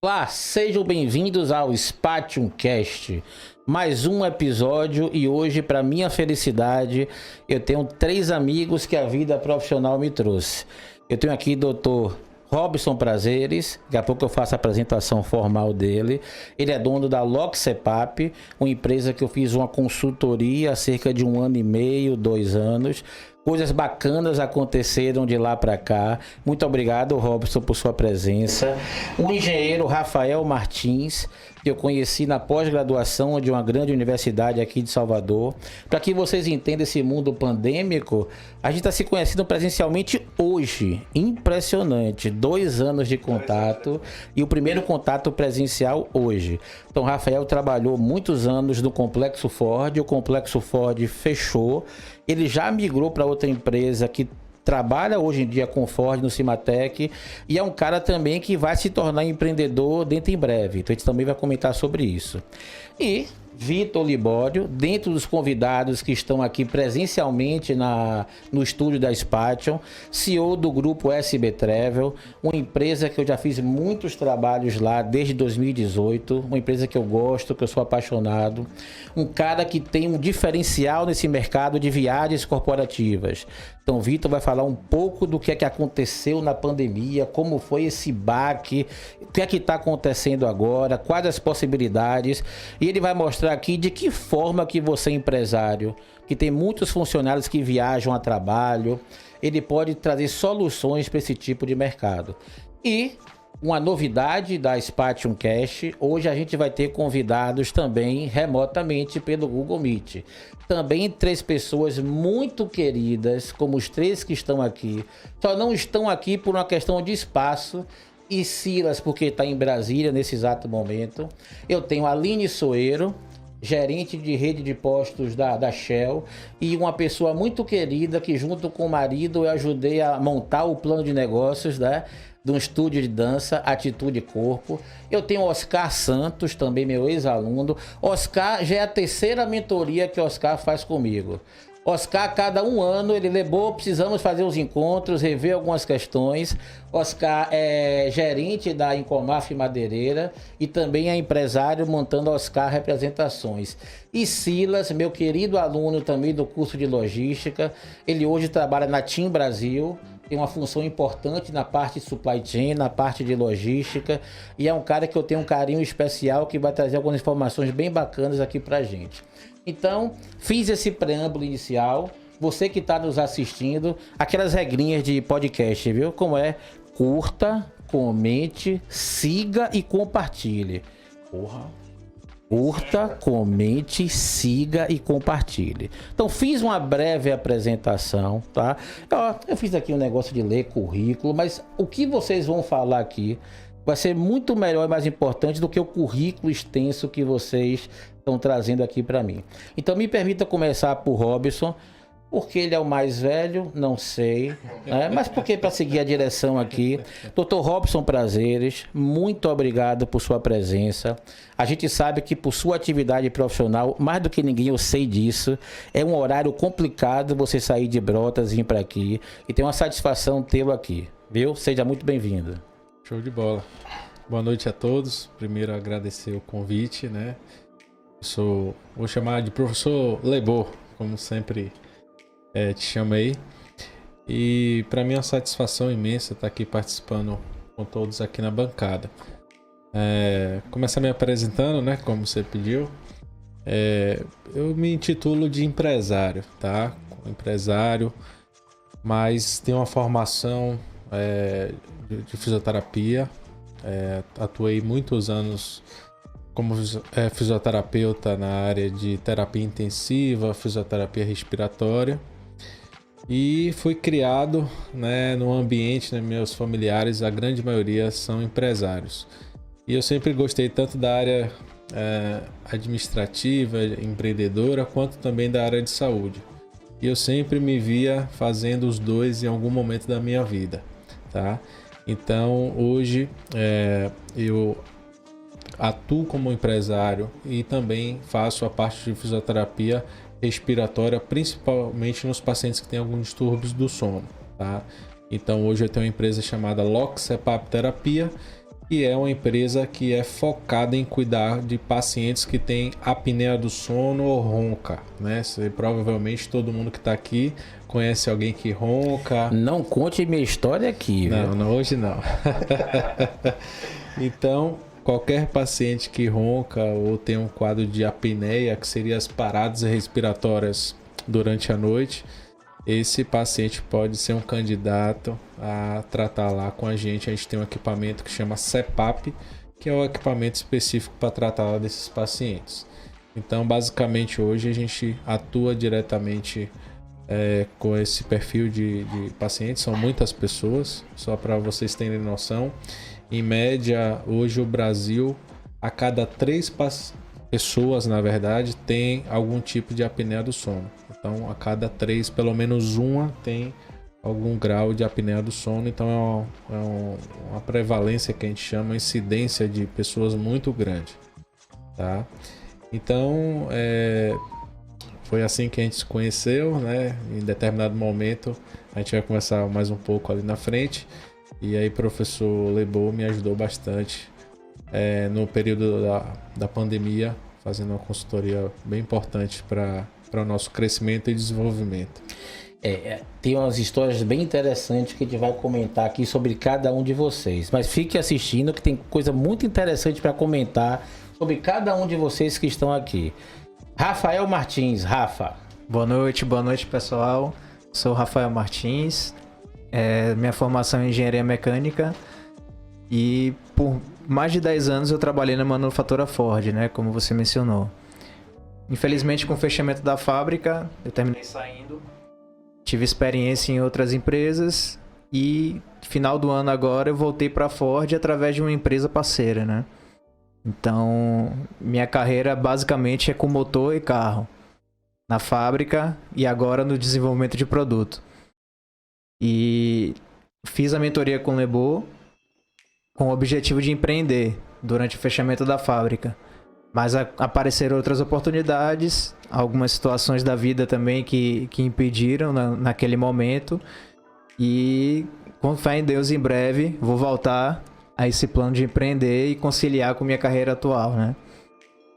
Olá, sejam bem-vindos ao Spatium Cast, mais um episódio e hoje, para minha felicidade, eu tenho 3 amigos que a vida profissional me trouxe. Eu tenho aqui o Dr. Robson Prazeres, daqui a pouco eu faço a apresentação formal dele. Ele é dono da Loxepap, uma empresa que eu fiz uma consultoria há cerca de 1 ano e meio, 2 anos. Coisas bacanas aconteceram de lá para cá. Muito obrigado, Robson, por sua presença. O engenheiro Rafael Martins, que eu conheci na pós-graduação de uma grande universidade aqui de Salvador. Para que vocês entendam esse mundo pandêmico, a gente está se conhecendo presencialmente hoje. Impressionante. 2 anos de contato e o primeiro contato presencial hoje. Então, Rafael trabalhou muitos anos no Complexo Ford. O Complexo Ford fechou. Ele já migrou para outra empresa que trabalha hoje em dia com Ford no Cimatec e é um cara também que vai se tornar empreendedor dentro em breve. Então a gente também vai comentar sobre isso. E Vitor Libório, dentro dos convidados que estão aqui presencialmente no estúdio da Spatium, CEO do grupo SB Travel, uma empresa que eu já fiz muitos trabalhos lá desde 2018, uma empresa que eu gosto, que eu sou apaixonado, um cara que tem um diferencial nesse mercado de viagens corporativas. Então o Vitor vai falar um pouco do que é que aconteceu na pandemia, como foi esse baque, o que é que está acontecendo agora, quais as possibilidades, e ele vai mostrar aqui de que forma que você, empresário, que tem muitos funcionários que viajam a trabalho, ele pode trazer soluções para esse tipo de mercado. E uma novidade da Spatium Cast, hoje a gente vai ter convidados também remotamente pelo Google Meet. Também 3 pessoas muito queridas, como os 3 que estão aqui. Só não estão aqui por uma questão de espaço, e Silas porque está em Brasília nesse exato momento. Eu tenho a Aline Soeiro, gerente de rede de postos da Shell, e uma pessoa muito querida que junto com o marido eu ajudei a montar o plano de negócios, né, de um estúdio de dança, Atitude Corpo. Eu tenho Oscar Santos, também meu ex-aluno. Oscar já é a 3ª mentoria que Oscar faz comigo. Oscar, cada 1 ano, ele levou, precisamos fazer os encontros, rever algumas questões. Oscar é gerente da Incomaf Madeireira e também é empresário montando Oscar Representações. E Silas, meu querido aluno também do curso de logística, ele hoje trabalha na TIM Brasil, tem uma função importante na parte de supply chain, na parte de logística, e é um cara que eu tenho um carinho especial que vai trazer algumas informações bem bacanas aqui pra gente. Então, fiz esse preâmbulo inicial. Você que está nos assistindo, aquelas regrinhas de podcast, viu? Como é? Curta, comente, siga e compartilhe. Porra! Curta, comente, siga e compartilhe. Então, fiz uma breve apresentação, tá? Eu fiz aqui um negócio de ler currículo, mas o que vocês vão falar aqui vai ser muito melhor e mais importante do que o currículo extenso que vocês estão trazendo aqui para mim. Então, me permita começar por Robson. Porque ele é o mais velho, não sei, né? Mas porque para seguir a direção aqui. Dr. Robson Prazeres, muito obrigado por sua presença. A gente sabe que por sua atividade profissional, mais do que ninguém eu sei disso, é um horário complicado você sair de Brotas e vir para aqui. E tem uma satisfação tê-lo aqui, viu? Seja muito bem-vindo. Show de bola. Boa noite a todos. Primeiro agradecer o convite, né? Vou chamar de professor Lebor, como sempre te chamei, e para mim é uma satisfação imensa estar aqui participando com todos aqui na bancada. Começar me apresentando, né, como você pediu. Eu me intitulo de empresário, tá? Empresário, mas tenho uma formação de fisioterapia. Atuei muitos anos como fisioterapeuta na área de terapia intensiva, fisioterapia respiratória. E fui criado, né, num ambiente, né, meus familiares, a grande maioria são empresários. E eu sempre gostei tanto da área administrativa, empreendedora, quanto também da área de saúde. E eu sempre me via fazendo os dois em algum momento da minha vida, tá? Então, hoje, eu atuo como empresário e também faço a parte de fisioterapia respiratória, principalmente nos pacientes que têm alguns distúrbios do sono, tá? Então hoje eu tenho uma empresa chamada Loxepap Terapia e é uma empresa que é focada em cuidar de pacientes que têm apneia do sono ou ronca, né? Provavelmente todo mundo que está aqui conhece alguém que ronca. Não conte minha história aqui, viu? Não, hoje não. Então, qualquer paciente que ronca ou tem um quadro de apneia, que seria as paradas respiratórias durante a noite, esse paciente pode ser um candidato a tratar lá com a gente. A gente tem um equipamento que chama CPAP, que é o equipamento específico para tratar desses pacientes. Então, basicamente, hoje a gente atua diretamente com esse perfil de pacientes. São muitas pessoas, só para vocês terem noção. Em média, hoje o Brasil, a cada 3 pessoas, na verdade, tem algum tipo de apneia do sono. Então, a cada 3, pelo menos uma tem algum grau de apneia do sono. Então, é uma prevalência que a gente chama incidência de pessoas muito grande, tá? Então, foi assim que a gente se conheceu, né? Em determinado momento, a gente vai conversar mais um pouco ali na frente. E aí, professor Lebo me ajudou bastante no período da pandemia, fazendo uma consultoria bem importante para o nosso crescimento e desenvolvimento. Tem umas histórias bem interessantes que a gente vai comentar aqui sobre cada um de vocês. Mas fique assistindo que tem coisa muito interessante para comentar sobre cada um de vocês que estão aqui. Rafael Martins, Rafa. Boa noite, pessoal. Sou Rafael Martins. Minha formação é em engenharia mecânica e por mais de 10 anos eu trabalhei na manufatura Ford, né, como você mencionou. Infelizmente, com o fechamento da fábrica, eu terminei saindo. Tive experiência em outras empresas e final do ano agora eu voltei para a Ford através de uma empresa parceira, né? Então, minha carreira basicamente é com motor e carro na fábrica e agora no desenvolvimento de produto. E fiz a mentoria com o Lebo com o objetivo de empreender durante o fechamento da fábrica. Mas apareceram outras oportunidades, algumas situações da vida também que impediram naquele momento. E com fé em Deus, em breve, vou voltar a esse plano de empreender e conciliar com minha carreira atual, né?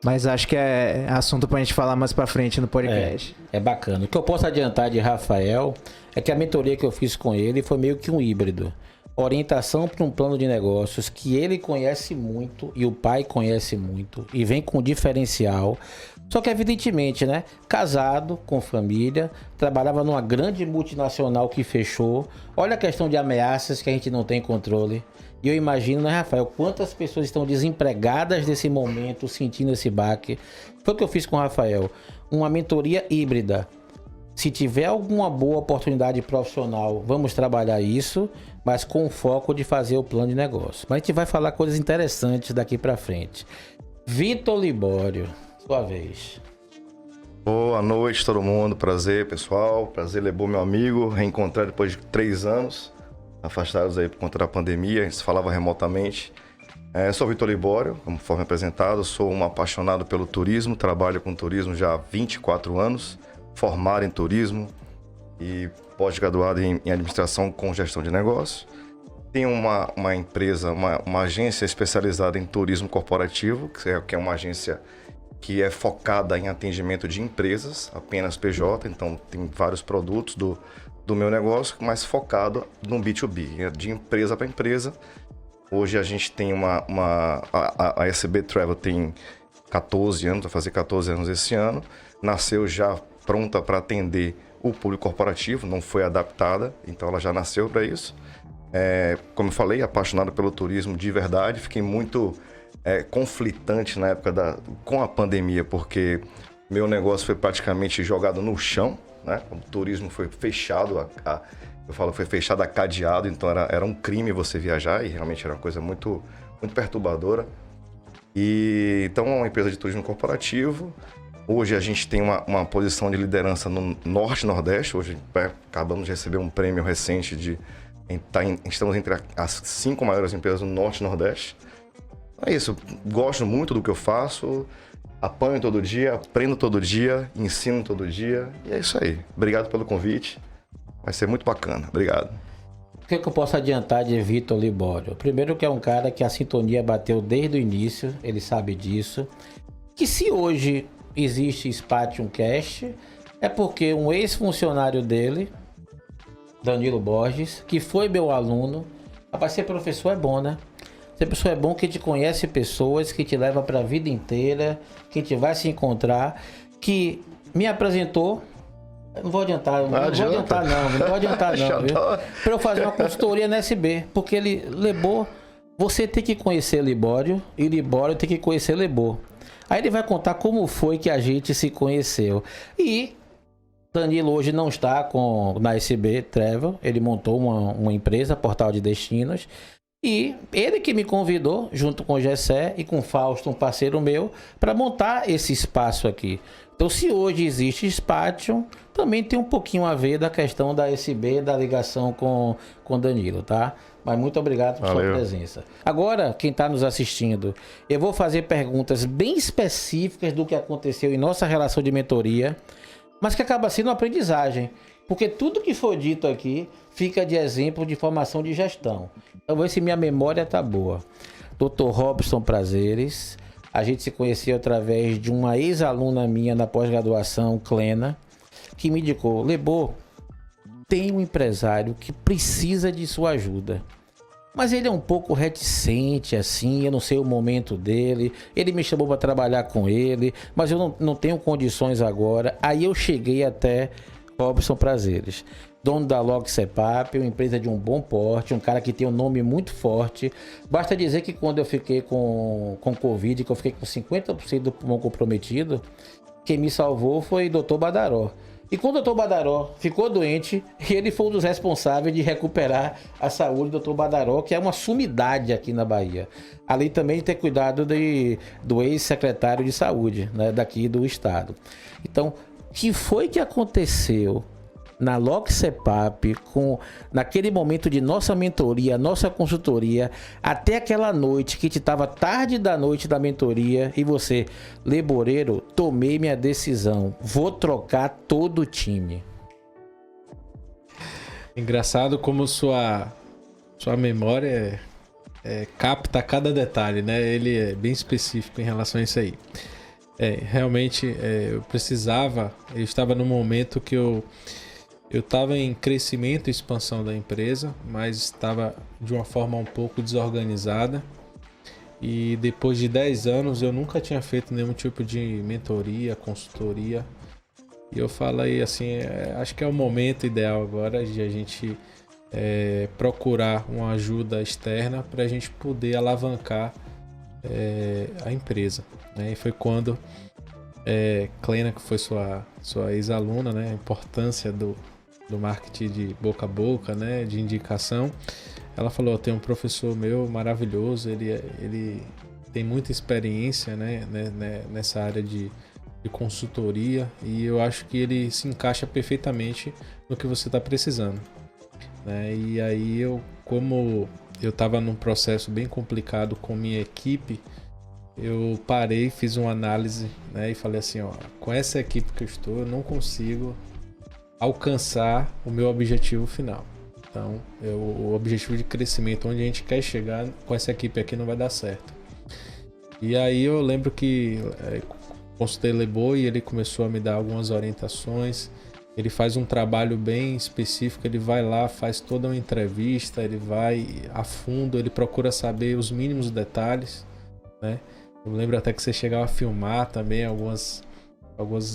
Mas acho que é assunto pra gente falar mais pra frente no podcast. É bacana. O que eu posso adiantar de Rafael é que a mentoria que eu fiz com ele foi meio que um híbrido. Orientação para um plano de negócios que ele conhece muito e o pai conhece muito e vem com diferencial. Só que evidentemente, né? Casado, com família, trabalhava numa grande multinacional que fechou. Olha a questão de ameaças que a gente não tem controle. E eu imagino, né, Rafael, quantas pessoas estão desempregadas nesse momento, sentindo esse baque. Foi o que eu fiz com o Rafael. Uma mentoria híbrida. Se tiver alguma boa oportunidade profissional, vamos trabalhar isso, mas com o foco de fazer o plano de negócio. Mas a gente vai falar coisas interessantes daqui para frente. Vitor Libório, sua vez. Boa noite, todo mundo. Prazer, pessoal. Prazer, Lebo, meu amigo. Reencontrar depois de 3 anos. Afastados aí por conta da pandemia, a gente se falava remotamente. Sou Vitor Libório, conforme apresentado, sou um apaixonado pelo turismo, trabalho com turismo já há 24 anos, formado em turismo e pós-graduado em administração com gestão de negócios. Tenho uma empresa, uma agência especializada em turismo corporativo, que é uma agência que é focada em atendimento de empresas, apenas PJ, então tem vários produtos do meu negócio, mas focado no B2B, de empresa para empresa. Hoje a gente tem a SB Travel tem 14 anos, vai fazer 14 anos esse ano. Nasceu já pronta para atender o público corporativo, não foi adaptada, então ela já nasceu para isso. Como eu falei, apaixonado pelo turismo de verdade, fiquei muito conflitante na época com a pandemia, porque meu negócio foi praticamente jogado no chão, né? O turismo foi fechado, foi fechado a cadeado, então era um crime você viajar e realmente era uma coisa muito, muito perturbadora. E então é uma empresa de turismo corporativo. Hoje a gente tem uma posição de liderança no Norte e Nordeste. Hoje acabamos de receber um prêmio recente estamos entre as 5 maiores empresas do Norte e Nordeste. É isso, gosto muito do que eu faço. Apanho todo dia, aprendo todo dia, ensino todo dia. E é isso aí. Obrigado pelo convite. Vai ser muito bacana. Obrigado. que eu posso adiantar de Vitor Libório? Primeiro que é um cara que a sintonia bateu desde o início, ele sabe disso. Que se hoje existe Spatium Cast, é porque um ex-funcionário dele, Danilo Borges, que foi meu aluno. Rapaz, ser professor é bom, né? Ser professor é bom que te conhece pessoas, que te leva para a vida inteira, que te vai se encontrar, que me apresentou. Não vou adiantar, não vou adiantar não, viu? Para eu fazer uma consultoria na SB, porque ele, Lebor, você tem que conhecer Libório e Libório tem que conhecer Lebor. Aí ele vai contar como foi que a gente se conheceu. E Danilo hoje não está na SB Travel, ele montou uma empresa, Portal de Destinos, e ele que me convidou, junto com o Gessé e com o Fausto, um parceiro meu, para montar esse espaço aqui. Então, se hoje existe Spatium, também tem um pouquinho a ver da questão da SB, da ligação com Danilo, tá? Mas muito obrigado por sua presença. Agora, quem está nos assistindo, eu vou fazer perguntas bem específicas do que aconteceu em nossa relação de mentoria, mas que acaba sendo uma aprendizagem, porque tudo que foi dito aqui fica de exemplo de formação de gestão. Então, vou ver se minha memória tá boa. Dr. Robson Prazeres, a gente se conheceu através de uma ex-aluna minha na pós-graduação, Clena, que me indicou: Lebor, tem um empresário que precisa de sua ajuda. Mas ele é um pouco reticente, assim, eu não sei o momento dele. Ele me chamou para trabalhar com ele, mas eu não tenho condições agora. Aí eu cheguei até Robson Prazeres, dono da Log Cepap, uma empresa de um bom porte, um cara que tem um nome muito forte. Basta dizer que quando eu fiquei com Covid, que eu fiquei com 50% do pulmão comprometido, quem me salvou foi o Dr. Badaró. E quando o Dr. Badaró ficou doente, ele foi um dos responsáveis de recuperar a saúde do Dr. Badaró, que é uma sumidade aqui na Bahia. Além também de ter cuidado do ex-secretário de saúde, né, daqui do estado. Então, o que foi que aconteceu na Log Cepap, naquele momento de nossa mentoria, nossa consultoria, até aquela noite que estava tarde da noite da mentoria e você, Leboreiro, tomei minha decisão, vou trocar todo o time. Engraçado como sua memória capta cada detalhe, né? Ele é bem específico em relação a isso aí. Realmente, eu estava num momento que eu estava em crescimento e expansão da empresa, mas estava de uma forma um pouco desorganizada. E depois de 10 anos eu nunca tinha feito nenhum tipo de mentoria, consultoria. E eu falei assim, acho que é o momento ideal agora de a gente procurar uma ajuda externa para a gente poder alavancar a empresa, né? E foi quando Clena, que foi sua ex-aluna, né? A importância do marketing de boca a boca, né, de indicação. Ela falou: tem um professor meu maravilhoso, ele tem muita experiência, né, nessa área de consultoria, e eu acho que ele se encaixa perfeitamente no que você está precisando, né? E aí como eu estava num processo bem complicado com minha equipe, eu parei, fiz uma análise, né, e falei assim: com essa equipe que eu estou, eu não consigo alcançar o meu objetivo final. Então, o objetivo de crescimento, onde a gente quer chegar com essa equipe aqui, não vai dar certo. E aí eu lembro que consultei Lebor e ele começou a me dar algumas orientações. Ele faz um trabalho bem específico, ele vai lá, faz toda uma entrevista, ele vai a fundo, ele procura saber os mínimos detalhes, né? Eu lembro até que você chegava a filmar também algumas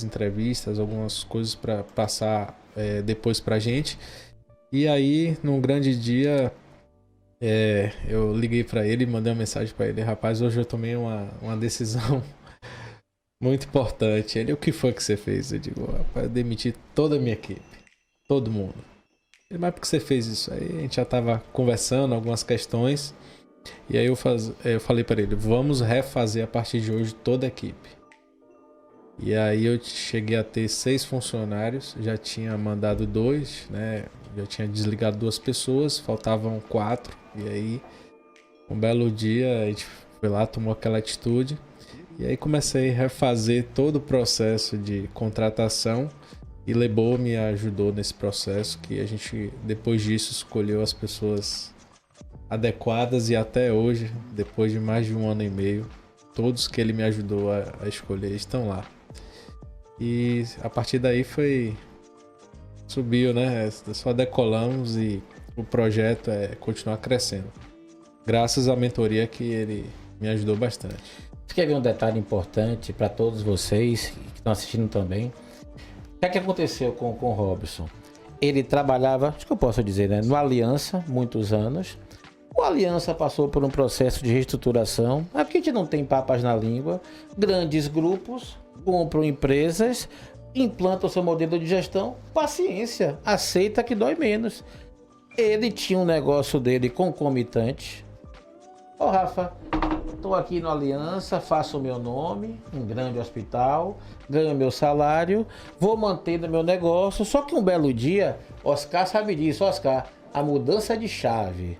entrevistas, algumas coisas para passar depois pra gente. E aí, num grande dia, eu liguei para ele e mandei uma mensagem para ele: rapaz, hoje eu tomei uma decisão muito importante. Ele: o que foi que você fez? Eu digo: rapaz, eu demiti toda a minha equipe, todo mundo. Ele: mas por que você fez isso? Aí a gente já tava conversando algumas questões, e aí eu falei para ele: vamos refazer a partir de hoje toda a equipe. E aí eu cheguei a ter 6 funcionários, já tinha mandado 2, né? Já tinha desligado 2 pessoas, faltavam 4. E aí, um belo dia, a gente foi lá, tomou aquela atitude. E aí comecei a refazer todo o processo de contratação. E Lebô me ajudou nesse processo, que a gente, depois disso, escolheu as pessoas adequadas e até hoje, depois de mais de 1 ano e meio, todos que ele me ajudou a escolher estão lá. E a partir daí subiu, né? Só decolamos e o projeto é continuar crescendo. Graças à mentoria que ele me ajudou bastante. Você quer ver um detalhe importante para todos vocês que estão assistindo também? O que aconteceu com o Robson? Ele trabalhava, acho que eu posso dizer, né, no Aliança, muitos anos. O Aliança passou por um processo de reestruturação. Aqui a gente não tem papas na língua. Grandes grupos compram empresas, implantam seu modelo de gestão. Paciência, aceita que dói menos. Ele tinha um negócio dele concomitante. Ô Rafa, estou aqui no Aliança, faço o meu nome, um grande hospital, ganho meu salário, vou mantendo meu negócio. Só que um belo dia, Oscar sabe disso, Oscar, a mudança de chave,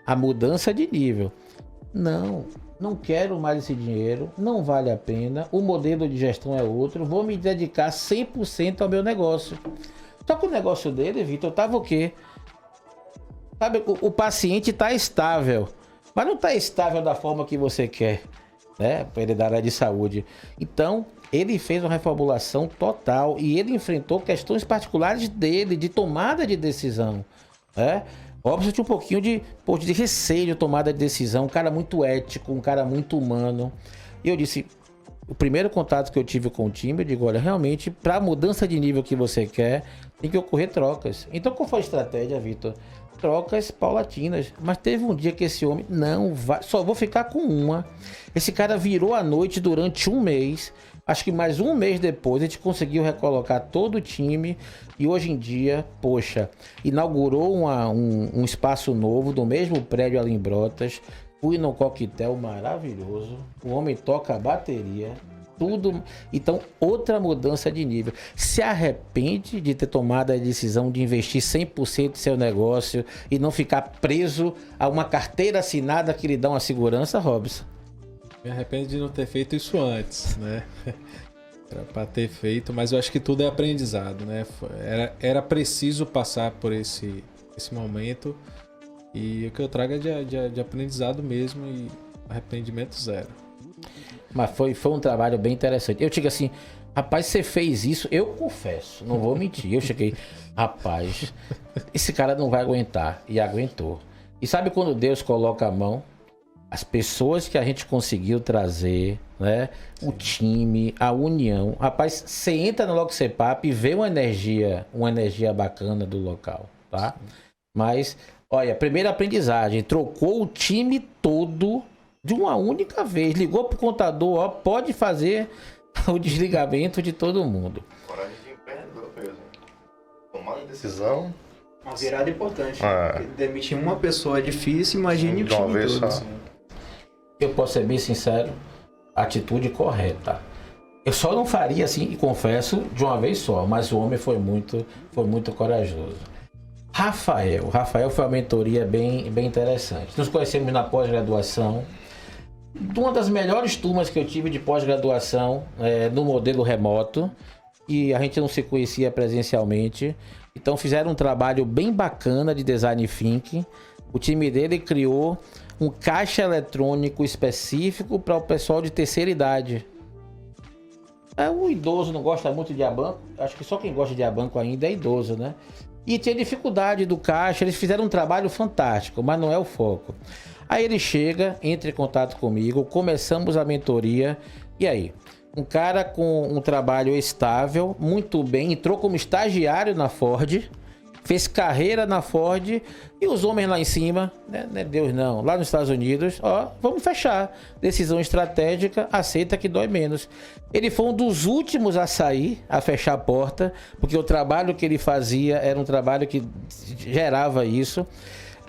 a mudança de nível. Não quero mais esse dinheiro, não vale a pena, o modelo de gestão é outro, vou me dedicar 100% ao meu negócio. Só que o negócio dele, Vitor, estava o quê? Sabe, o paciente está estável, mas não está estável da forma que você quer, né? Para ele da área de saúde. Então, ele fez uma reformulação total e ele enfrentou questões particulares dele, de tomada de decisão, né? Óbvio, tinha um pouquinho de receio de tomada de decisão, um cara muito ético, um cara muito humano. E eu disse, o primeiro contato que eu tive com o time, eu digo, olha, realmente, para a mudança de nível que você quer, tem que ocorrer trocas. Então, qual foi a estratégia, Vitor? Trocas paulatinas. Mas teve um dia que esse homem, não vai, só vou ficar com uma. Esse cara virou a noite durante 1 mês. Acho que mais 1 mês depois a gente conseguiu recolocar todo o time. E hoje em dia, poxa, inaugurou um espaço novo do mesmo prédio ali em Brotas. Fui num coquetel maravilhoso. O homem toca a bateria. Tudo. Então, outra mudança de nível. Se arrepende de ter tomado a decisão de investir 100% em seu negócio e não ficar preso a uma carteira assinada que lhe dá uma segurança, Robson? Me arrependo de não ter feito isso antes, né? Era para ter feito, mas eu acho que tudo é aprendizado, né? Era preciso passar por esse momento e o que eu trago é de aprendizado mesmo e arrependimento zero. Mas foi um trabalho bem interessante. Eu digo assim, rapaz, você fez isso, eu confesso, não vou mentir. Eu cheguei, rapaz, esse cara não vai aguentar. E aguentou. E sabe quando Deus coloca a mão? As pessoas que a gente conseguiu trazer, né? O time, a união. Rapaz, você entra no LockCPAP e vê uma energia bacana do local, tá? Mas, olha, primeira aprendizagem, trocou o time todo de uma única vez. Ligou pro contador, ó, pode fazer o desligamento de todo mundo. Coragem de empreendedor mesmo. Tomar decisão. Uma virada importante. Demitir uma pessoa é difícil, imagine o de uma time vez todo. só. Eu posso ser bem sincero, atitude correta. Eu só não faria assim, e confesso, de uma vez só, mas o homem foi muito corajoso. Rafael foi uma mentoria bem interessante. Nos conhecemos na pós-graduação. Uma das melhores turmas que eu tive de pós-graduação no modelo remoto, e a gente não se conhecia presencialmente. Então fizeram um trabalho bem bacana de design thinking. O time dele criou um caixa eletrônico específico para o pessoal de terceira idade. O idoso não gosta muito de abanco. Acho que só quem gosta de abanco ainda é idoso, né? E tinha dificuldade do caixa. Eles fizeram um trabalho fantástico, mas não é o foco. Aí ele chega, entra em contato comigo, começamos a mentoria. E aí? Um cara com um trabalho estável, muito bem, entrou como estagiário na Ford, fez carreira na Ford, e os homens lá em cima, né, Deus não, lá nos Estados Unidos, ó, vamos fechar. Decisão estratégica, aceita que dói menos. Ele foi um dos últimos a sair, a fechar a porta, porque o trabalho que ele fazia era um trabalho que gerava isso.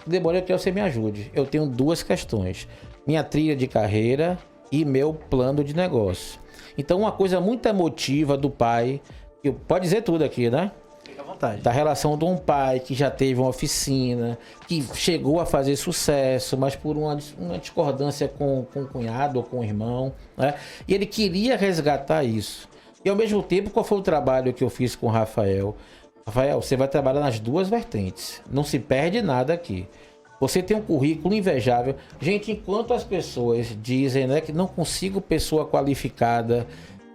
Demorei que você me ajude. Eu tenho 2 questões: minha trilha de carreira e meu plano de negócio. Então, uma coisa muito emotiva do pai, que pode dizer tudo aqui, né? Fica à vontade. Da relação de um pai que já teve uma oficina, que chegou a fazer sucesso, mas por uma discordância com o cunhado ou com o irmão, né? E ele queria resgatar isso. E ao mesmo tempo, qual foi o trabalho que eu fiz com o Rafael? Rafael, você vai trabalhar nas duas vertentes. Não se perde nada aqui. Você tem um currículo invejável. Gente, enquanto as pessoas dizem, né, que não consigo pessoa qualificada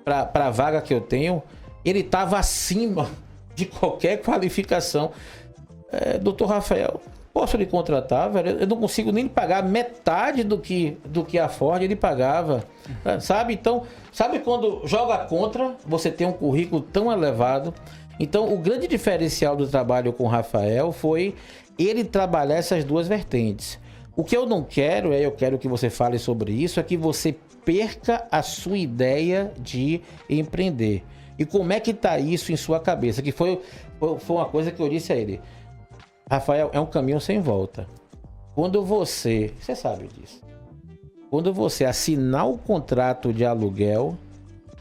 para a vaga que eu tenho, ele estava acima de qualquer qualificação. Doutor Rafael, posso lhe contratar, velho? Eu não consigo nem pagar metade do que a Ford ele pagava, sabe? Então, sabe quando joga contra, você tem um currículo tão elevado? Então, o grande diferencial do trabalho com o Rafael foi ele trabalhar essas duas vertentes. O que eu não quero, eu quero que você fale sobre isso, é que você perca a sua ideia de empreender. E como é que tá isso em sua cabeça? Que foi uma coisa que eu disse a ele. Rafael, é um caminho sem volta. Quando você sabe disso. Quando você assinar o contrato de aluguel,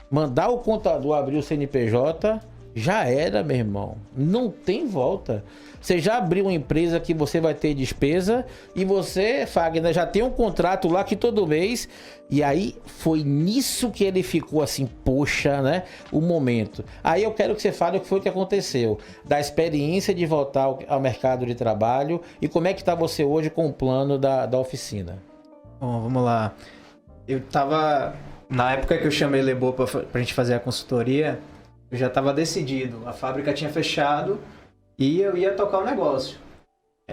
mandar o contador abrir o CNPJ, já era, meu irmão. Não tem volta. Você já abriu uma empresa que você vai ter despesa e você, Fagner, já tem um contrato lá que todo mês. E aí foi nisso que ele ficou assim, poxa, né? O momento. Aí eu quero que você fale o que foi que aconteceu. Da experiência de voltar ao mercado de trabalho e como é que tá você hoje com o plano da oficina. Bom, vamos lá. Eu tava... Na época que eu chamei Lebo pra gente fazer a consultoria, eu já tava decidido. A fábrica tinha fechado e eu ia tocar o negócio.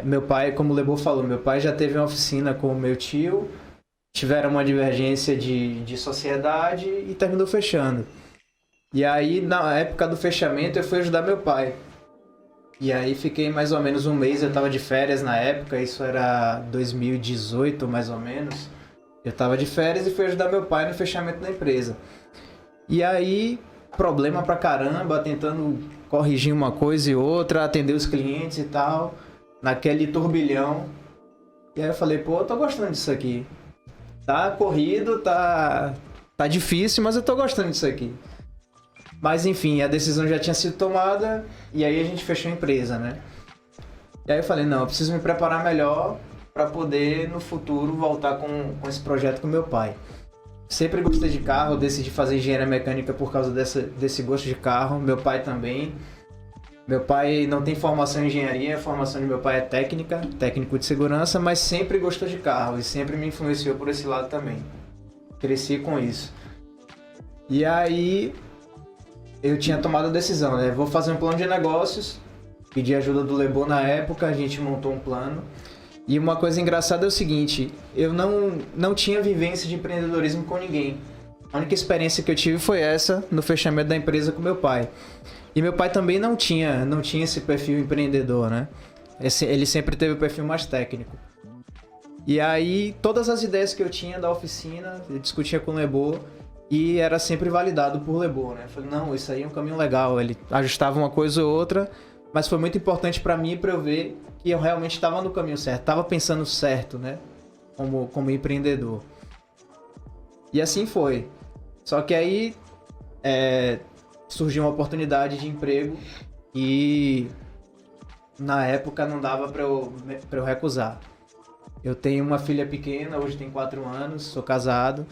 Meu pai, como o Lebo falou, meu pai já teve uma oficina com o meu tio, tiveram uma divergência de sociedade e terminou fechando. E aí, na época do fechamento, eu fui ajudar meu pai. E aí fiquei mais ou menos um mês, eu tava de férias na época, isso era 2018 mais ou menos. Eu tava de férias e fui ajudar meu pai no fechamento da empresa. E aí, problema pra caramba, tentando corrigir uma coisa e outra, atender os clientes e tal, naquele turbilhão. E aí eu falei, pô, eu tô gostando disso aqui. Tá corrido, tá difícil, mas eu tô gostando disso aqui. Mas enfim, a decisão já tinha sido tomada e aí a gente fechou a empresa, né? E aí eu falei, não, eu preciso me preparar melhor para poder no futuro voltar com esse projeto com meu pai. Sempre gostei de carro, decidi fazer engenharia mecânica por causa desse gosto de carro, meu pai também. Meu pai não tem formação em engenharia, a formação de meu pai é técnico de segurança, mas sempre gostou de carro e sempre me influenciou por esse lado também. Cresci com isso. E aí eu tinha tomado a decisão, né? Vou fazer um plano de negócios, pedi ajuda do Lebo na época, a gente montou um plano. E uma coisa engraçada é o seguinte, eu não tinha vivência de empreendedorismo com ninguém. A única experiência que eu tive foi essa, no fechamento da empresa com meu pai. E meu pai também não tinha esse perfil empreendedor, né? Ele sempre teve o perfil mais técnico. E aí, todas as ideias que eu tinha da oficina, eu discutia com o Lebo e era sempre validado por Lebo, né? Eu falei, não, isso aí é um caminho legal. Ele ajustava uma coisa ou outra, mas foi muito importante para mim, para eu ver que eu realmente estava no caminho certo, estava pensando certo, né? Como empreendedor. E assim foi. Só que aí surgiu uma oportunidade de emprego e na época não dava para eu recusar. Eu tenho uma filha pequena, hoje tem 4 anos, sou casado.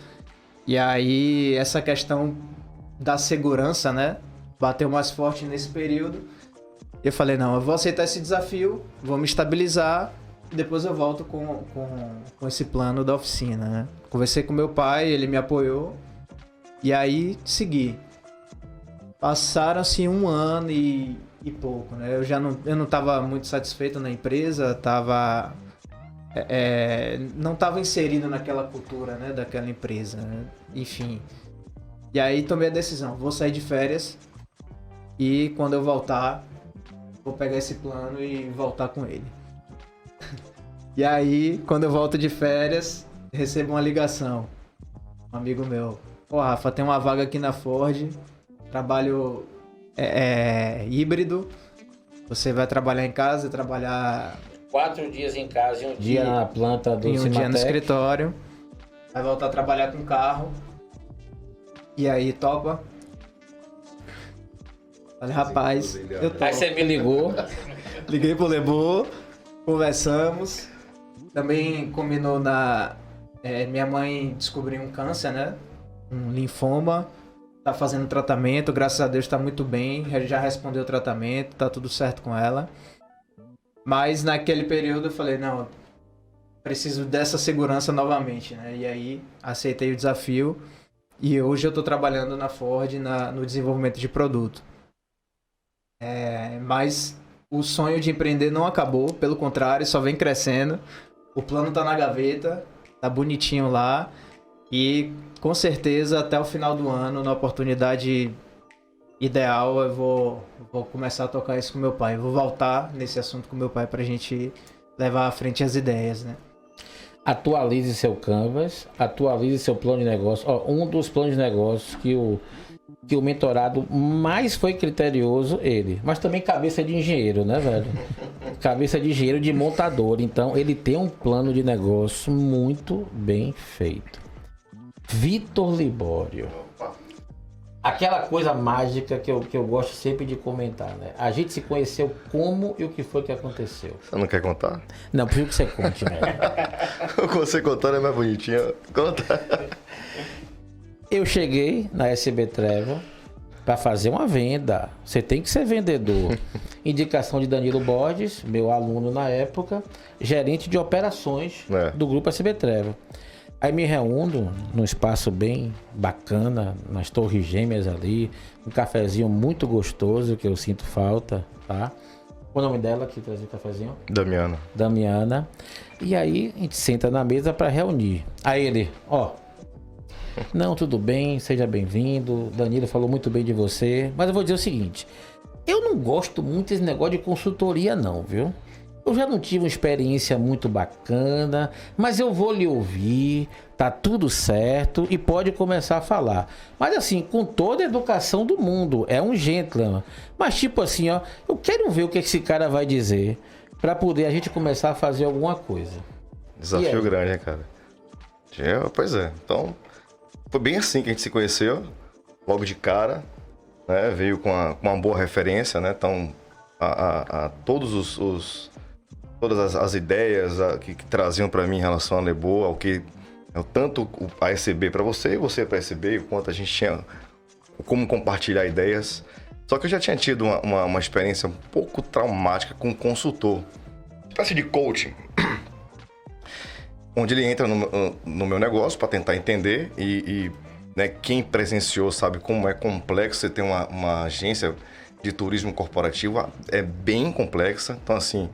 E aí essa questão da segurança, né? Bateu mais forte nesse período. Eu falei, não, eu vou aceitar esse desafio, vou me estabilizar e depois eu volto com esse plano da oficina, né? Conversei com meu pai, ele me apoiou e aí segui. Passaram-se 1 ano e pouco, né? Eu não estava muito satisfeito na empresa, não estava inserido naquela cultura, né, daquela empresa, né? Enfim. E aí tomei a decisão, vou sair de férias e quando eu voltar, vou pegar esse plano e voltar com ele. E aí, quando eu volto de férias, recebo uma ligação. Um amigo meu. Pô, Rafa, tem uma vaga aqui na Ford, trabalho híbrido, você vai trabalhar em casa, trabalhar 4 dias em casa e um dia na planta do e um Cimatec. dia no escritório, vai voltar a trabalhar com carro. E aí, topa? Falei, rapaz, eu topo. Aí você me ligou. Liguei pro Lebo, conversamos. Também combinou minha mãe descobriu um câncer, né? Um linfoma. tá fazendo tratamento, graças a Deus tá muito bem, já respondeu o tratamento, tá tudo certo com ela. Mas naquele período eu falei, não, preciso dessa segurança novamente, né? E aí aceitei o desafio e hoje eu tô trabalhando na Ford no desenvolvimento de produto. Mas o sonho de empreender não acabou, pelo contrário, só vem crescendo. O plano tá na gaveta, tá bonitinho lá. E com certeza até o final do ano, na oportunidade ideal, eu vou começar a tocar isso com meu pai. Eu vou voltar nesse assunto com meu pai pra gente levar à frente as ideias, né? Atualize seu canvas, atualize seu plano de negócio. Ó, um dos planos de negócios que o mentorado mais foi criterioso, ele. Mas também cabeça de engenheiro, né, velho? Cabeça de engenheiro, de montador. Então, ele tem um plano de negócio muito bem feito. Vitor Libório. Aquela coisa mágica que eu gosto sempre de comentar, né? A gente se conheceu como e o que foi que aconteceu. Você não quer contar? Não, prefiro que você conte, velho. Você contando é mais bonitinho. Conta. Eu cheguei na SB Travel para fazer uma venda. Você tem que ser vendedor. Indicação de Danilo Borges, meu aluno na época, gerente de operações do grupo SB Travel. Aí me reúno num espaço bem bacana, nas Torres Gêmeas ali, um cafezinho muito gostoso que eu sinto falta, tá? Qual o nome dela que trazia o cafezinho? Damiana. E aí a gente senta na mesa para reunir. Aí ele, não, tudo bem, seja bem-vindo. Danilo falou muito bem de você, mas eu vou dizer o seguinte, eu não gosto muito desse negócio de consultoria não, viu? Eu já não tive uma experiência muito bacana, mas eu vou lhe ouvir, tá tudo certo e pode começar a falar. Mas assim, com toda a educação do mundo, é um gentleman. Mas tipo assim, eu quero ver o que esse cara vai dizer para poder a gente começar a fazer alguma coisa. Desafio grande, né, cara? Pois é, então foi bem assim que a gente se conheceu, logo de cara, né? Veio com uma boa referência, né? Então, todas as ideias que traziam para mim em relação a Lebo, ao que tanto a SB para você e você para a SB, o quanto a gente tinha como compartilhar ideias. Só que eu já tinha tido uma experiência um pouco traumática com um consultor, espécie de coaching, onde ele entra no meu negócio para tentar entender e né, quem presenciou sabe como é complexo você ter uma agência de turismo corporativo, é bem complexa. Então assim,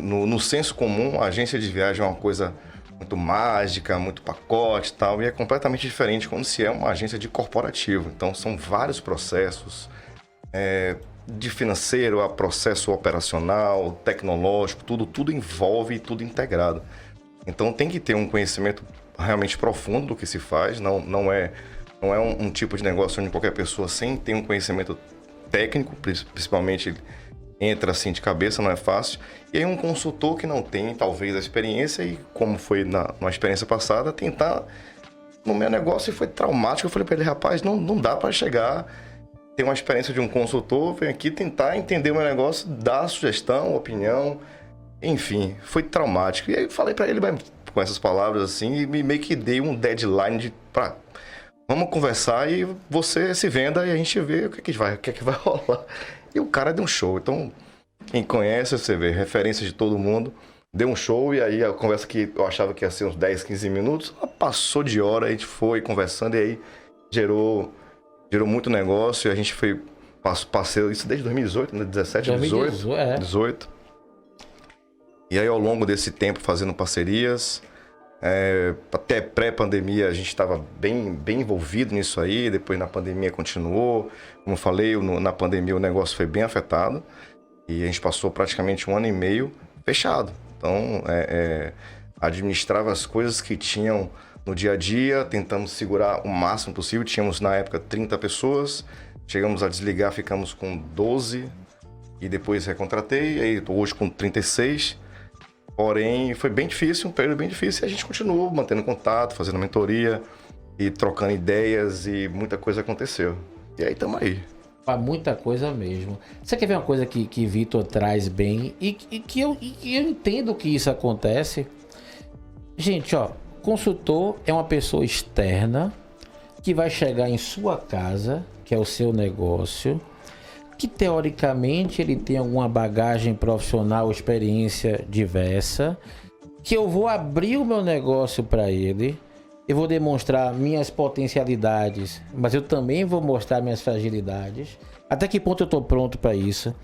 no senso comum, a agência de viagem é uma coisa muito mágica, muito pacote e tal, e é completamente diferente quando se é uma agência de corporativo. Então são vários processos, de financeiro a processo operacional, tecnológico, tudo envolve, tudo integrado. Então tem que ter um conhecimento realmente profundo do que se faz, não é um tipo de negócio onde qualquer pessoa sem ter um conhecimento técnico, principalmente, entra assim de cabeça, não é fácil. E aí um consultor que não tem talvez a experiência e como foi na experiência passada, tentar no meu negócio e foi traumático. Eu falei para ele, rapaz, não dá para chegar, ter uma experiência de um consultor, vem aqui tentar entender o meu negócio, dar sugestão, opinião, enfim, foi traumático. E aí eu falei para ele com essas palavras assim e meio que dei um deadline vamos conversar e você se venda e a gente vê o que é que vai rolar. E o cara deu um show. Então, quem conhece, você vê, referência de todo mundo, deu um show e aí a conversa que eu achava que ia ser uns 10, 15 minutos, passou de hora, a gente foi conversando e aí gerou muito negócio e a gente passou isso desde 2018, né? 17, 18. E aí ao longo desse tempo fazendo parcerias, até pré-pandemia a gente estava bem envolvido nisso aí, depois na pandemia continuou. Como eu falei, na pandemia o negócio foi bem afetado e a gente passou praticamente 1 ano e meio fechado. Então, administrava as coisas que tinham no dia a dia, tentamos segurar o máximo possível. Tínhamos na época 30 pessoas, chegamos a desligar, ficamos com 12 e depois recontratei, aí estou hoje com 36. Porém, foi bem difícil, um período bem difícil, e a gente continuou mantendo contato, fazendo mentoria e trocando ideias e muita coisa aconteceu. E aí estamos aí. Muita coisa mesmo. Você quer ver uma coisa que Vitor traz bem e que eu entendo que isso acontece? Gente, consultor é uma pessoa externa que vai chegar em sua casa, que é o seu negócio, que teoricamente ele tem alguma bagagem profissional, experiência diversa, que eu vou abrir o meu negócio para ele, eu vou demonstrar minhas potencialidades, mas eu também vou mostrar minhas fragilidades. Até que ponto eu estou pronto para isso?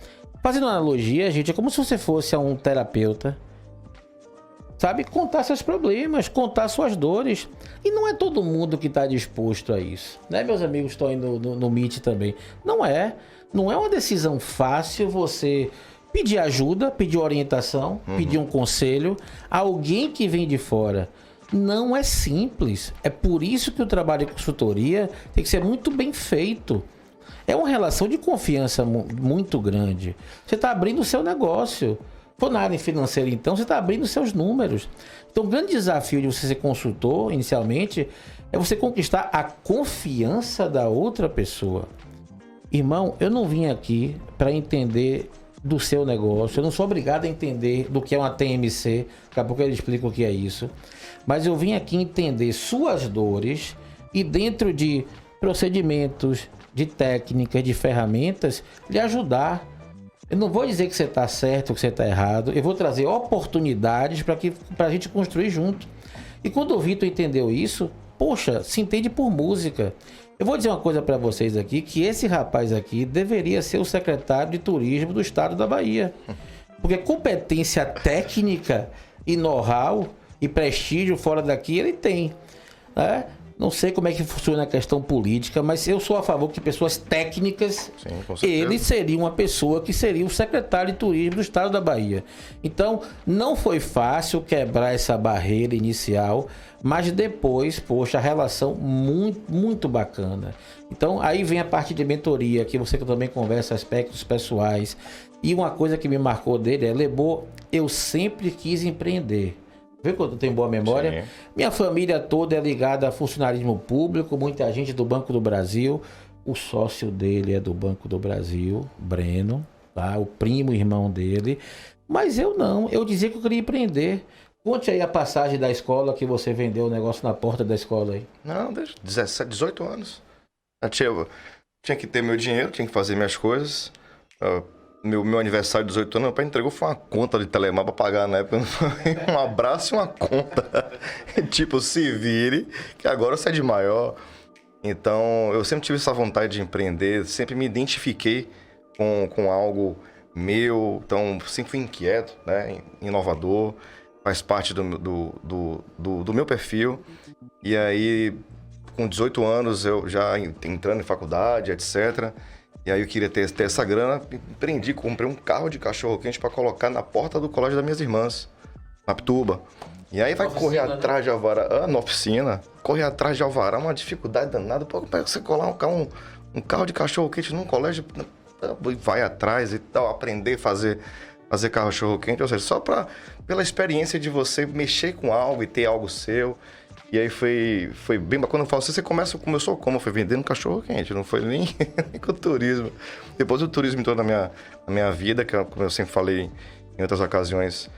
Fazendo uma analogia, gente, é como se você fosse um terapeuta, sabe? Contar seus problemas, contar suas dores. E não é todo mundo que está disposto a isso, né? Meus amigos estão aí no Meet também. Não é uma decisão fácil você pedir ajuda, pedir orientação, pedir um conselho a alguém que vem de fora. Não é simples. É por isso que o trabalho de consultoria tem que ser muito bem feito. É uma relação de confiança muito grande. Você está abrindo o seu negócio. For na área financeira, então, você está abrindo seus números. Então, o grande desafio de você ser consultor, inicialmente, é você conquistar a confiança da outra pessoa. Irmão, eu não vim aqui para entender do seu negócio. Eu não sou obrigado a entender do que é uma TMC. Daqui a pouco eu explico o que é isso. Mas eu vim aqui entender suas dores e dentro de procedimentos, de técnicas, de ferramentas, lhe ajudar. Eu não vou dizer que você está certo ou que você está errado. Eu vou trazer oportunidades para a gente construir junto. E quando o Vitor entendeu isso, poxa, se entende por música. Eu vou dizer uma coisa para vocês aqui, que esse rapaz aqui deveria ser o secretário de turismo do estado da Bahia. Porque competência técnica e know-how e prestígio fora daqui ele tem, né? Não sei como é que funciona a questão política, mas eu sou a favor que pessoas técnicas, sim, com certeza, ele seria uma pessoa que seria o secretário de turismo do estado da Bahia. Então, não foi fácil quebrar essa barreira inicial, mas depois, poxa, a relação muito bacana. Então, aí vem a parte de mentoria, que você também conversa aspectos pessoais. E uma coisa que me marcou dele é, Lebô, eu sempre quis empreender. Vê quando eu tenho boa memória? Sim. Minha família toda é ligada a funcionalismo público, muita gente do Banco do Brasil. O sócio dele é do Banco do Brasil, Breno, tá? O primo irmão dele. Mas eu não, eu dizia que eu queria empreender. Conte aí a passagem da escola que você vendeu o negócio na porta da escola aí. Não, 17, 18 anos. Eu tinha que ter meu dinheiro, tinha que fazer minhas coisas. Meu aniversário de 18 anos, meu pai entregou foi uma conta de Telemar pra pagar na época. Um abraço e uma conta. Tipo, se vire, que agora você é de maior. Então, eu sempre tive essa vontade de empreender, sempre me identifiquei com algo meu. Então, sempre fui inquieto, né? Inovador, faz parte do meu perfil. E aí, com 18 anos, eu já entrando em faculdade, etc., e aí eu queria ter essa grana, empreendi, comprei um carro de cachorro-quente para colocar na porta do colégio das minhas irmãs, na Pituba. E aí vai correr atrás de alvará, na oficina, correr atrás de alvará, uma dificuldade danada. Pô, como é que você colar um carro de cachorro-quente num colégio? Vai atrás e tal, aprender a fazer cachorro-quente, ou seja, só pela experiência de você mexer com algo e ter algo seu. E aí foi bem bacana. Quando eu falo assim, você começou como? Foi vendendo cachorro quente, não foi nem com o turismo. Depois o turismo entrou na minha vida, que como eu sempre falei em outras ocasiões,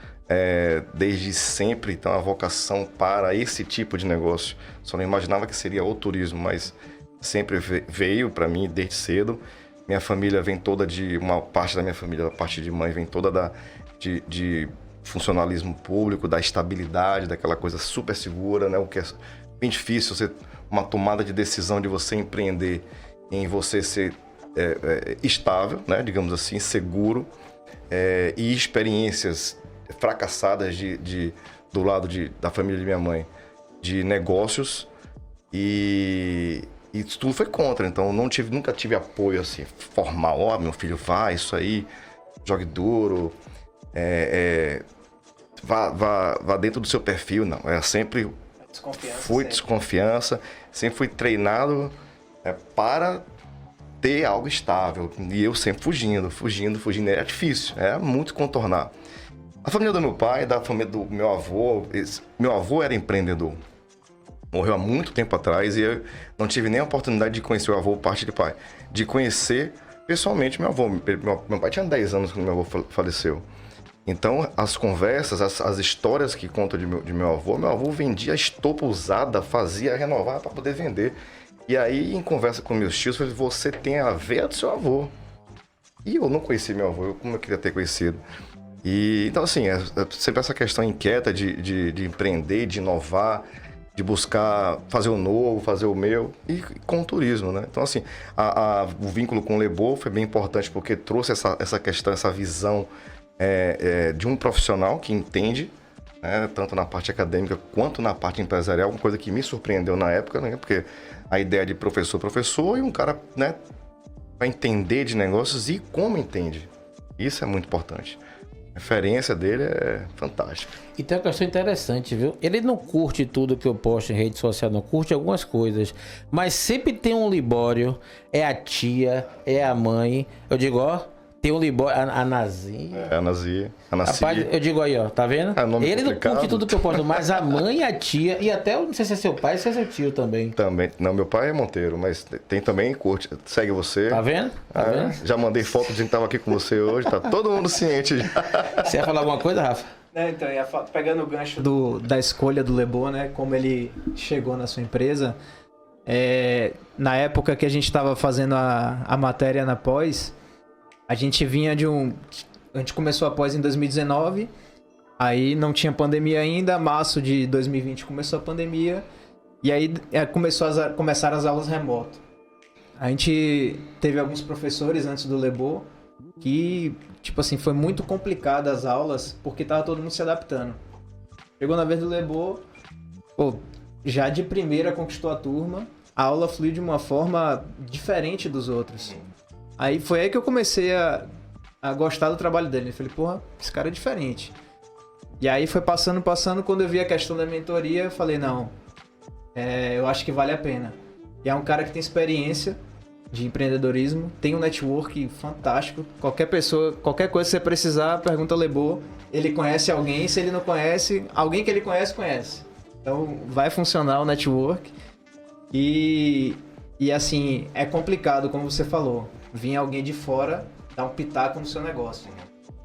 desde sempre, então a vocação para esse tipo de negócio. Só não imaginava que seria o turismo, mas sempre veio para mim desde cedo. Minha família vem toda uma parte da minha família, a parte de mãe, vem toda de funcionalismo público, da estabilidade, daquela coisa super segura, né? O que é bem difícil, uma tomada de decisão de você empreender em você ser estável, né? Digamos assim, seguro, e experiências fracassadas do lado da família de minha mãe, de negócios, e tudo foi contra. Então nunca tive apoio assim, formal. Meu filho, vai, isso aí, jogue duro, vá dentro do seu perfil. Não, sempre desconfiança, sempre fui treinado para ter algo estável, e eu sempre fugindo, era difícil, era muito contornar. A família do meu pai, da família do meu avô era empreendedor, morreu há muito tempo atrás, e eu não tive nem a oportunidade de conhecer o avô, parte de pai, de conhecer pessoalmente meu avô. Meu pai tinha 10 anos quando meu avô faleceu. Então, as conversas, as histórias que contam de meu avô vendia estopa usada, renovava para poder vender. E aí, em conversa com meus tios, eu falei, você tem a veia do seu avô. E eu não conheci meu avô, como eu queria ter conhecido. E, então, assim, é sempre essa questão inquieta de empreender, de inovar, de buscar fazer o novo, fazer o meu, e com o turismo, né? Então, assim, o vínculo com o Lebow foi bem importante porque trouxe essa questão, essa visão de um profissional que entende, né, tanto na parte acadêmica quanto na parte empresarial, uma coisa que me surpreendeu na época, né? Porque a ideia de professor e um cara, né, para entender de negócios e como entende. Isso é muito importante. A referência dele é fantástica. E tem uma questão interessante, viu? Ele não curte tudo que eu posto em rede social, não curte algumas coisas. Mas sempre tem um Libório, é a tia, é a mãe. Eu digo, ó, tem um Libório, a Nazia. A Nazia. Rapaz, eu digo aí, ó, tá vendo? Ele não curte tudo que eu posto, mas a mãe, a tia, e até, não sei se é seu pai, se é seu tio também. Também. Não, meu pai é Monteiro, mas tem também, curte, segue você. Tá vendo? Tá vendo? Já mandei foto dizendo que tava aqui com você hoje, tá todo mundo ciente já. Você ia falar alguma coisa, Rafa? Então, pegando o gancho da escolha do Lebow, né? Como ele chegou na sua empresa. Na época que a gente estava fazendo a matéria na pós, a gente vinha a gente começou a pós em 2019, aí não tinha pandemia ainda, março de 2020 começou a pandemia, e aí começaram as aulas remoto. A gente teve alguns professores antes do Lebow que, tipo assim, foi muito complicado as aulas, porque tava todo mundo se adaptando. Chegou na vez do Lebow, já de primeira conquistou a turma, a aula fluiu de uma forma diferente dos outros. Aí foi aí que eu comecei a gostar do trabalho dele. Eu falei, porra, esse cara é diferente. E aí foi passando, quando eu vi a questão da mentoria, eu falei, não, eu acho que vale a pena. E é um cara que tem experiência de empreendedorismo, tem um network fantástico. Qualquer pessoa, qualquer coisa que você precisar, pergunta ao Lebow. Ele conhece alguém, se ele não conhece, alguém que ele conhece. Então vai funcionar o network. E assim, é complicado, como você falou. Vir alguém de fora dar um pitaco no seu negócio.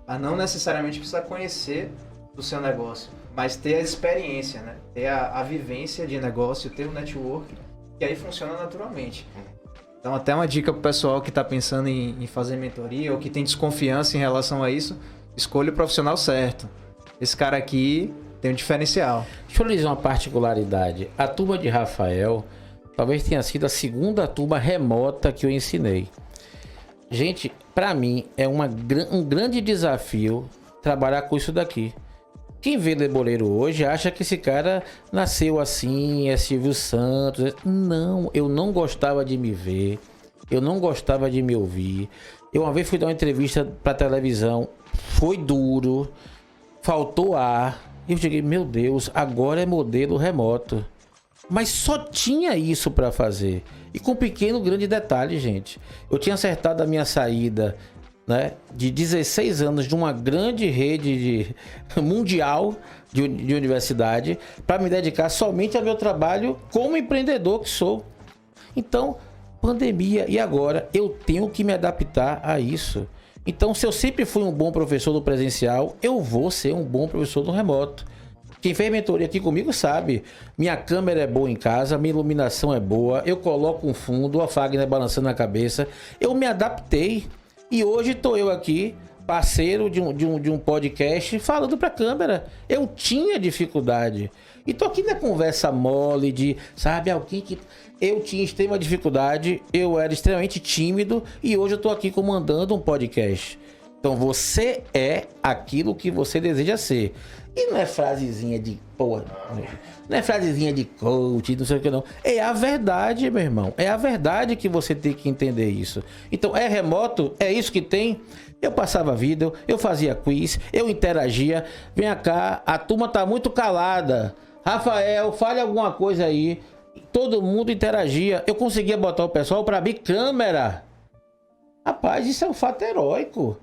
Mas não necessariamente precisa conhecer do seu negócio, mas ter a experiência, né? Ter a vivência de negócio, ter o network, que aí funciona naturalmente. Então até uma dica pro pessoal que está pensando em fazer mentoria ou que tem desconfiança em relação a isso, escolha o profissional certo. Esse cara aqui tem um diferencial. Deixa eu lhe dizer uma particularidade. A turma de Rafael talvez tenha sido a segunda turma remota que eu ensinei. Gente, para mim é um grande desafio trabalhar com isso daqui. Quem vê Leboleiro hoje acha que esse cara nasceu assim, é Silvio Santos. Não, eu não gostava de me ver, eu não gostava de me ouvir. Eu uma vez fui dar uma entrevista para televisão, foi duro, faltou ar. Eu cheguei, meu Deus, agora é modelo remoto. Mas só tinha isso para fazer. E com um pequeno, grande detalhe, gente. Eu tinha acertado a minha saída, né, de 16 anos de uma grande rede mundial de universidade para me dedicar somente ao meu trabalho como empreendedor que sou. Então, pandemia, e agora eu tenho que me adaptar a isso. Então, se eu sempre fui um bom professor do presencial, eu vou ser um bom professor do remoto. Quem fez mentoria aqui comigo sabe, minha câmera é boa em casa, minha iluminação é boa, eu coloco um fundo, a Fagner balançando a cabeça, eu me adaptei e hoje estou eu aqui, parceiro de um podcast, falando para a câmera. Eu tinha dificuldade e tô aqui na conversa mole de, sabe, alguém que eu tinha extrema dificuldade, eu era extremamente tímido e hoje eu tô aqui comandando um podcast. Então você é aquilo que você deseja ser. E não é frasezinha de porra, não é frasezinha de coach, não sei o que não. É a verdade, meu irmão. É a verdade que você tem que entender isso. Então, é remoto? É isso que tem? Eu passava vídeo, eu fazia quiz, eu interagia. Vem cá, a turma tá muito calada. Rafael, fale alguma coisa aí. Todo mundo interagia. Eu conseguia botar o pessoal para abrir câmera. Rapaz, isso é um fato heróico.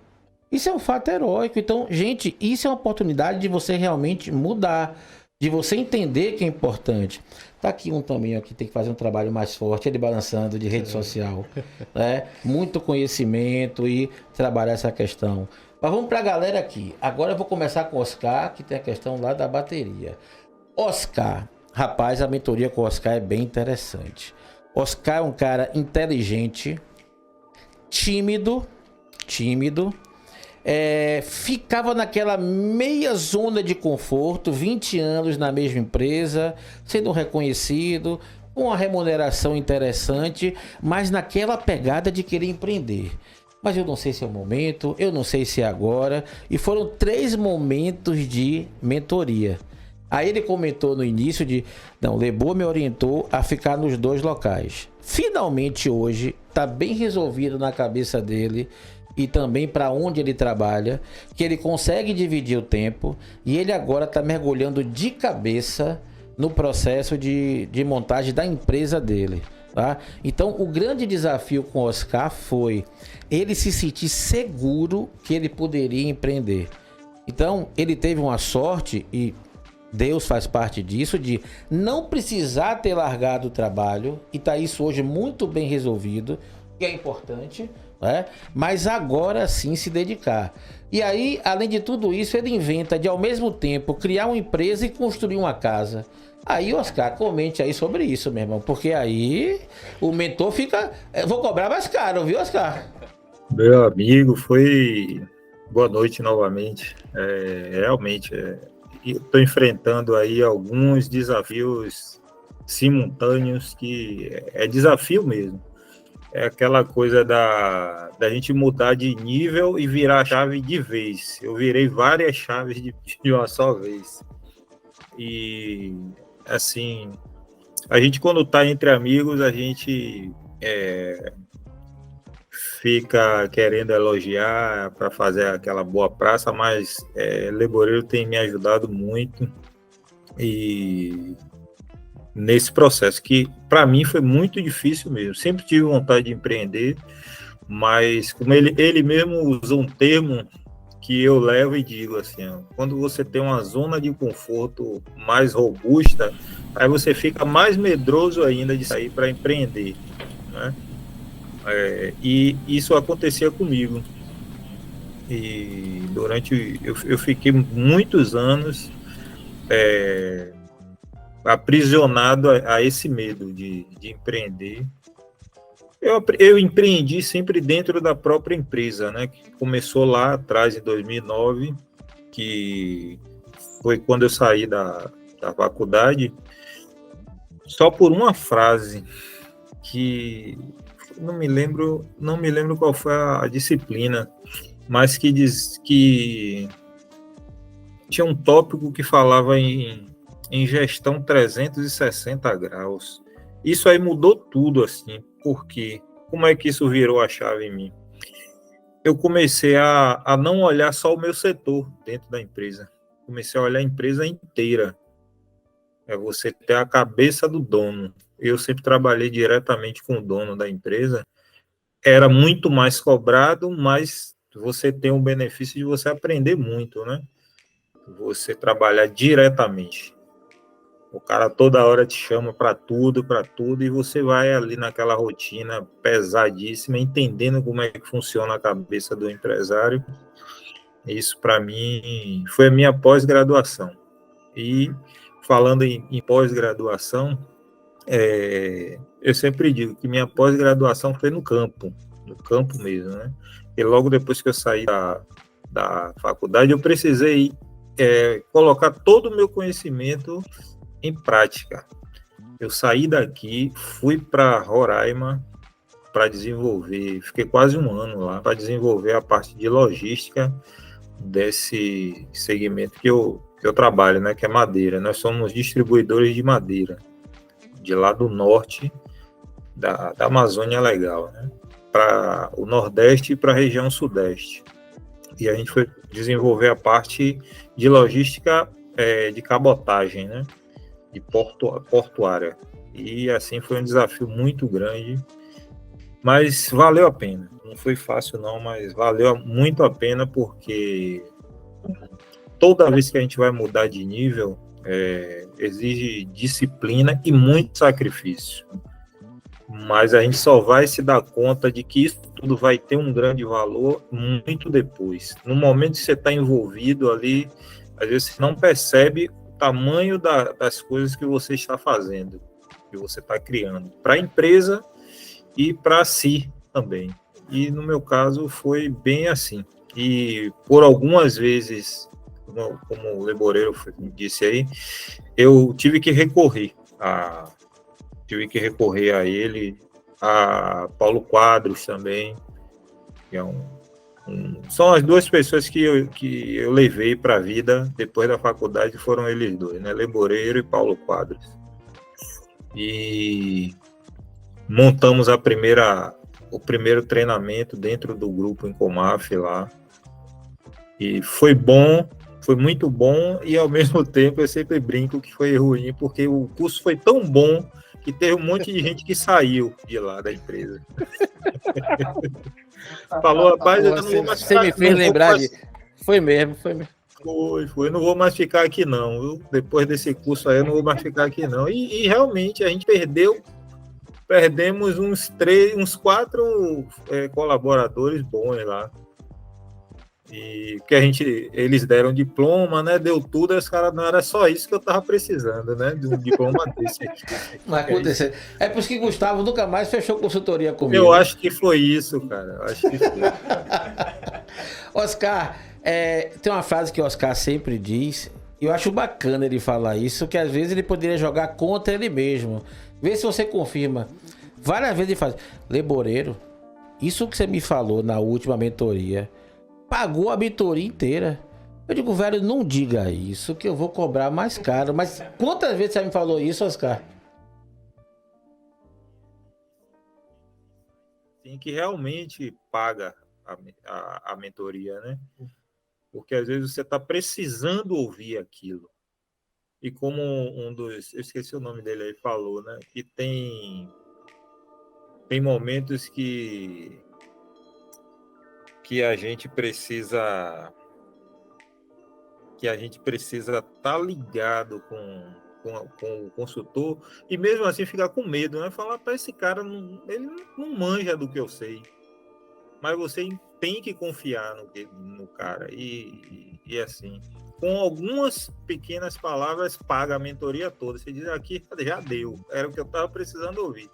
Isso é um fato heróico. Então, gente, isso é uma oportunidade de você realmente mudar, de você entender que é importante. Tá aqui um também, ó, que tem que fazer um trabalho mais forte, ele balançando de rede social, né? Muito conhecimento e trabalhar essa questão. Mas vamos para a galera aqui. Agora eu vou começar com o Oscar, que tem a questão lá da bateria. Oscar, rapaz, a mentoria com o Oscar é bem interessante. Oscar é um cara inteligente, tímido, ficava naquela meia zona de conforto, 20 anos na mesma empresa, sendo reconhecido, com uma remuneração interessante, mas naquela pegada de querer empreender. Mas eu não sei se é o momento, eu não sei se é agora, e foram 3 momentos de mentoria. Aí ele comentou no início não, Lebo me orientou a ficar nos 2 locais. Finalmente hoje está bem resolvido na cabeça dele e também para onde ele trabalha, que ele consegue dividir o tempo e ele agora está mergulhando de cabeça no processo de montagem da empresa dele. Tá? Então o grande desafio com o Oscar foi ele se sentir seguro que ele poderia empreender. Então ele teve uma sorte, e Deus faz parte disso, de não precisar ter largado o trabalho, e tá isso hoje muito bem resolvido, que é importante, né? Mas agora sim se dedicar. E aí, além de tudo isso, ele inventa de ao mesmo tempo criar uma empresa e construir uma casa. Aí, Oscar, comente aí sobre isso, meu irmão, porque aí o mentor fica... vou cobrar mais caro, viu, Oscar? Meu amigo, boa noite novamente. Realmente, estou enfrentando aí alguns desafios simultâneos que é desafio mesmo. É aquela coisa da gente mudar de nível e virar a chave de vez. Eu virei várias chaves de uma só vez. E, assim, a gente quando está entre amigos, a gente fica querendo elogiar para fazer aquela boa praça, mas Leboreiro tem me ajudado muito e nesse processo, que para mim foi muito difícil mesmo. Sempre tive vontade de empreender, mas como ele mesmo usou um termo que eu levo e digo assim, ó, quando você tem uma zona de conforto mais robusta, aí você fica mais medroso ainda de sair para empreender, né? E isso acontecia comigo. E eu fiquei muitos anos aprisionado a esse medo de empreender. Eu empreendi sempre dentro da própria empresa, né? Que começou lá atrás, em 2009, que foi quando eu saí da faculdade, só por uma frase que não me lembro qual foi a disciplina, mas que diz que tinha um tópico que falava em gestão 360 graus. Isso aí mudou tudo, assim. Por quê? Como é que isso virou a chave em mim? Eu comecei a não olhar só o meu setor dentro da empresa. Comecei a olhar a empresa inteira. É você ter a cabeça do dono. Eu sempre trabalhei diretamente com o dono da empresa. Era muito mais cobrado, mas você tem o benefício de você aprender muito, né? Você trabalhar diretamente. O cara toda hora te chama para tudo, e você vai ali naquela rotina pesadíssima, entendendo como é que funciona a cabeça do empresário. Isso, para mim, foi a minha pós-graduação. E, falando em pós-graduação, eu sempre digo que minha pós-graduação foi no campo mesmo, né? E logo depois que eu saí da faculdade, eu precisei colocar todo o meu conhecimento em prática. Eu saí daqui, fui para Roraima para desenvolver, fiquei quase um ano lá para desenvolver a parte de logística desse segmento que eu trabalho, né, que é madeira. Nós somos distribuidores de madeira de lá do norte da Amazônia Legal, né, para o Nordeste e para a região Sudeste. E a gente foi desenvolver a parte de logística de cabotagem, né, de portuária. E assim foi um desafio muito grande, mas valeu a pena. Não foi fácil não, mas valeu muito a pena, porque toda vez que a gente vai mudar de nível, exige disciplina e muito sacrifício. Mas a gente só vai se dar conta de que isso tudo vai ter um grande valor muito depois. No momento que você está envolvido ali, às vezes você não percebe tamanho das coisas que você está fazendo. que você está criando para a empresa e para si também. E no meu caso foi bem assim. E por algumas vezes, como o Leboreiro disse aí, eu tive que recorrer a ele, a Paulo Quadros também, que é são as duas pessoas que eu levei para a vida depois da faculdade, foram eles dois, né? Leboreiro e Paulo Quadros. E montamos o primeiro treinamento dentro do grupo em Comaf lá. E foi bom, foi muito bom, e ao mesmo tempo eu sempre brinco que foi ruim, porque o curso foi tão bom que teve um monte de gente que saiu de lá da empresa. Falou, rapaz, eu não vou mais ficar. Você me fez lembrar de... Foi mesmo. Foi. Eu não vou mais ficar aqui, não. Depois desse curso aí, eu não vou mais ficar aqui, não. E realmente, a gente perdemos uns 4 colaboradores bons lá. E que eles deram diploma, né? Deu tudo, os caras não era só isso que eu tava precisando, né? De um diploma desse aqui. Vai acontecer. É por isso que Gustavo nunca mais fechou consultoria comigo. Eu acho que foi isso, cara. Eu acho que foi. Oscar, tem uma frase que o Oscar sempre diz, e eu acho bacana ele falar isso, que às vezes ele poderia jogar contra ele mesmo. Vê se você confirma. Várias vezes ele fala, Leboreiro, isso que você me falou na última mentoria, pagou a mentoria inteira. Eu digo, velho, não diga isso, que eu vou cobrar mais caro. Mas quantas vezes você me falou isso, Oscar? Tem que realmente paga a mentoria, né? Porque às vezes você está precisando ouvir aquilo. E como eu esqueci o nome dele aí, falou, né? Que tem momentos que a gente precisa estar ligado com o consultor e mesmo assim ficar com medo, né? Falar para esse cara, ele não manja do que eu sei, mas você tem que confiar no cara e assim, com algumas pequenas palavras paga a mentoria toda. Você diz, aqui já deu, era o que eu estava precisando ouvir.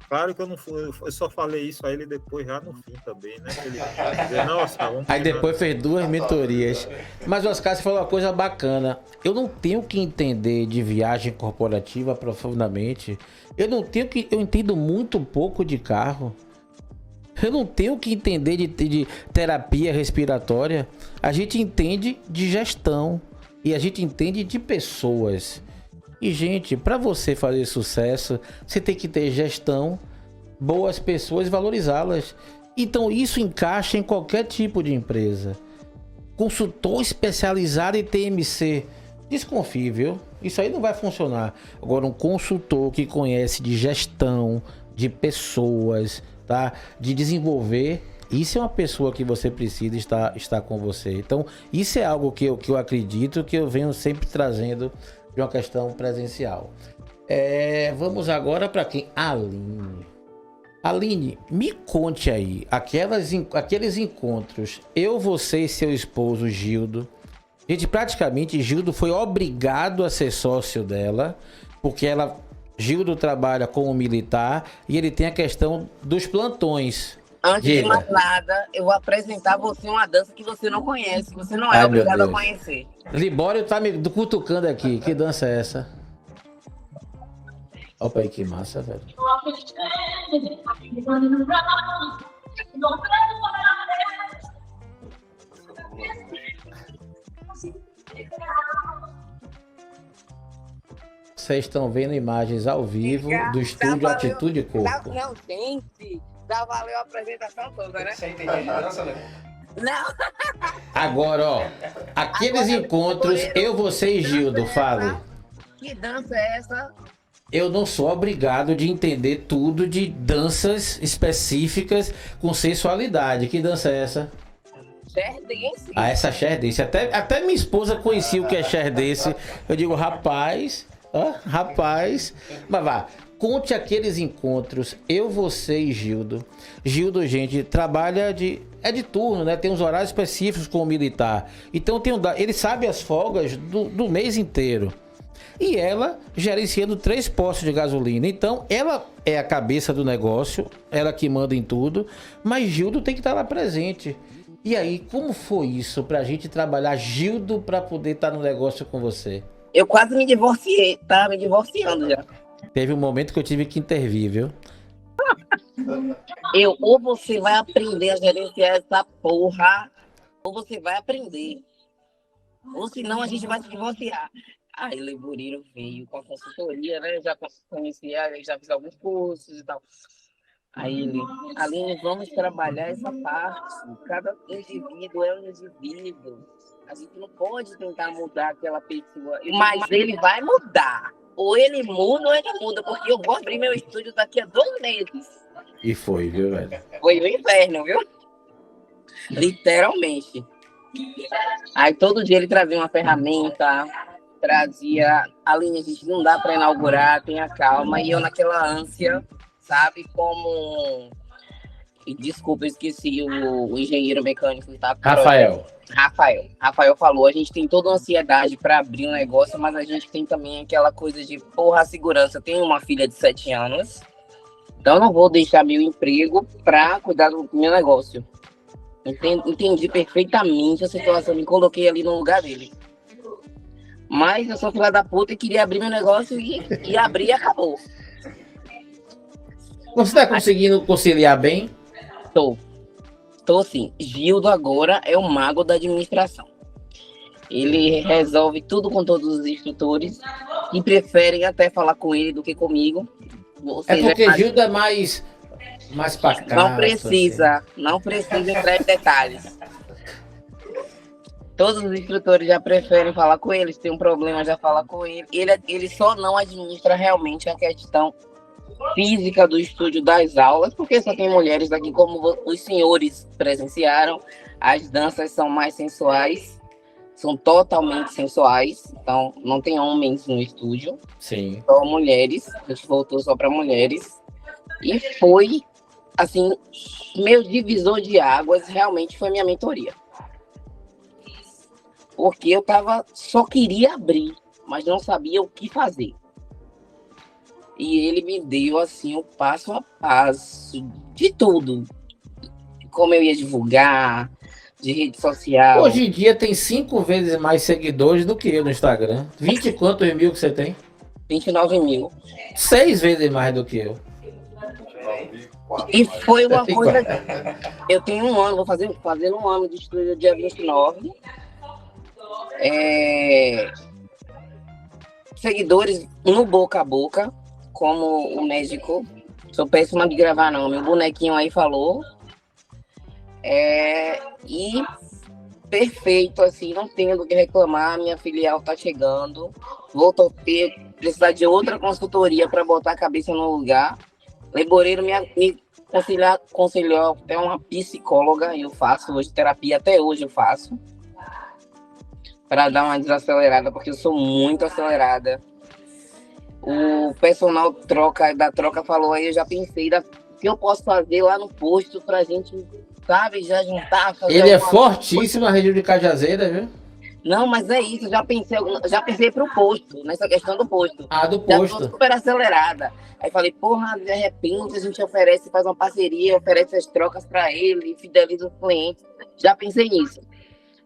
Claro que eu só falei isso a ele depois, já no fim também, né? Ele dizer, nossa, vamos aí depois fez 2 mentorias. Mas, Oscar, você falou uma coisa bacana. Eu não tenho que entender de viagem corporativa profundamente. Eu entendo muito pouco de carro. Eu não tenho que entender de terapia respiratória. A gente entende de gestão. E a gente entende de pessoas. E, gente, para você fazer sucesso, você tem que ter gestão, boas pessoas e valorizá-las. Então, isso encaixa em qualquer tipo de empresa. Consultor especializado em TMC, desconfie, viu? Isso aí não vai funcionar. Agora, um consultor que conhece de gestão, de pessoas, tá? De desenvolver, isso é uma pessoa que você precisa estar com você. Então, isso é algo que eu acredito, que eu venho sempre trazendo de uma questão presencial. Vamos agora para quem? Aline. Aline, me conte aí, aqueles encontros, você e seu esposo Gildo. Gente, praticamente Gildo foi obrigado a ser sócio dela, porque Gildo trabalha como militar e ele tem a questão dos plantões. Antes de mais nada, eu vou apresentar você uma dança que você não conhece, você não é obrigado a conhecer. Libório tá me cutucando aqui. Que dança é essa? Opa aí, que massa, velho. Vocês estão vendo imagens ao vivo do estúdio Atitude Corpo. Não, gente, já valeu a apresentação toda, né? Você entendeu de dança, né? Não. Agora, ó, aqueles encontros, você e Gildo, fale. Que dança é essa? Eu não sou obrigado de entender tudo de danças específicas com sensualidade. Que dança é essa? Sherdense. Essa Sherdense. Até minha esposa conhecia o que é Sherdense. Eu digo, rapaz. Mas vá, conte aqueles encontros, você e Gildo. Gildo, gente, trabalha de turno, né? Tem uns horários específicos com o militar. Então ele sabe as folgas do mês inteiro. E ela gerenciando 3 postos de gasolina. Então, ela é a cabeça do negócio, ela que manda em tudo, mas Gildo tem que estar lá presente. E aí, como foi isso pra gente trabalhar Gildo pra poder estar no negócio com você? Eu quase me divorciei, tá me divorciando já. Teve um momento que eu tive que intervir, viu? Ou você vai aprender a gerenciar essa porra, ou você vai aprender. Ou senão a gente vai se divorciar. Aí Leburino veio com a consultoria, né? Já conheci ela, já fiz alguns cursos e tal. Aí ele, Aline, vamos trabalhar essa parte. Cada indivíduo é um indivíduo. A gente não pode tentar mudar aquela pessoa. Mas ele vai mudar. Ou ele muda ou ele muda, porque eu vou abrir meu estúdio daqui a 2 meses. E foi, viu, velho? Foi o inferno, viu? Literalmente. Aí todo dia ele trazia uma ferramenta, trazia, Aline, a gente não dá para inaugurar, tenha calma. E eu naquela ânsia, sabe, como... E, desculpa, eu esqueci o engenheiro mecânico que tá... Rafael falou, a gente tem toda uma ansiedade para abrir um negócio, mas a gente tem também aquela coisa de, porra, a segurança. Eu tenho uma filha de 7 anos, então eu não vou deixar meu emprego para cuidar do meu negócio. Entendi perfeitamente a situação, me coloquei ali no lugar dele. Mas eu sou filha da puta e queria abrir meu negócio e abrir e acabou. Você tá conseguindo conciliar bem? Tô sim. Gildo agora é o mago da administração. Ele resolve tudo com todos os instrutores e preferem até falar com ele do que comigo. É porque Gildo é mais pacato. Não precisa entrar em detalhes. Todos os instrutores já preferem falar com ele, se tem um problema já fala com ele. Ele só não administra realmente a questão física do estúdio das aulas, porque só tem mulheres aqui, como os senhores presenciaram. As danças são mais sensuais, são totalmente sensuais, então não tem homens no estúdio. Sim. Só mulheres, a gente voltou só para mulheres. E foi, assim, meu divisor de águas realmente foi minha mentoria. Porque eu só queria abrir, mas não sabia o que fazer. E ele me deu, assim, o passo a passo de tudo. Como eu ia divulgar, de rede social. Hoje em dia tem 5 vezes mais seguidores do que eu no Instagram. 20 e quantos mil que você tem? 29 mil. 6 vezes mais do que eu. E foi uma coisa... Eu tenho 1 ano, vou fazer 1 ano de estúdio dia 29. Seguidores no boca a boca, como o médico. Sou péssima de gravar, não. Meu bonequinho aí falou. E perfeito, assim, não tenho do que reclamar. Minha filial tá chegando. Vou precisar de outra consultoria para botar a cabeça no lugar. Leboreiro me aconselhou até uma psicóloga. Eu faço hoje terapia, até hoje eu faço. Para dar uma desacelerada, porque eu sou muito acelerada. O personal da troca falou aí, eu já pensei o que eu posso fazer lá no posto pra gente, sabe, já juntar. Ele é fortíssimo na região de Cajazeira, viu? Não, mas é isso, já pensei pro posto, nessa questão do posto. Do posto. Já tô super acelerada. Aí falei, porra, de repente a gente faz uma parceria, oferece as trocas para ele, fideliza os clientes. Já pensei nisso.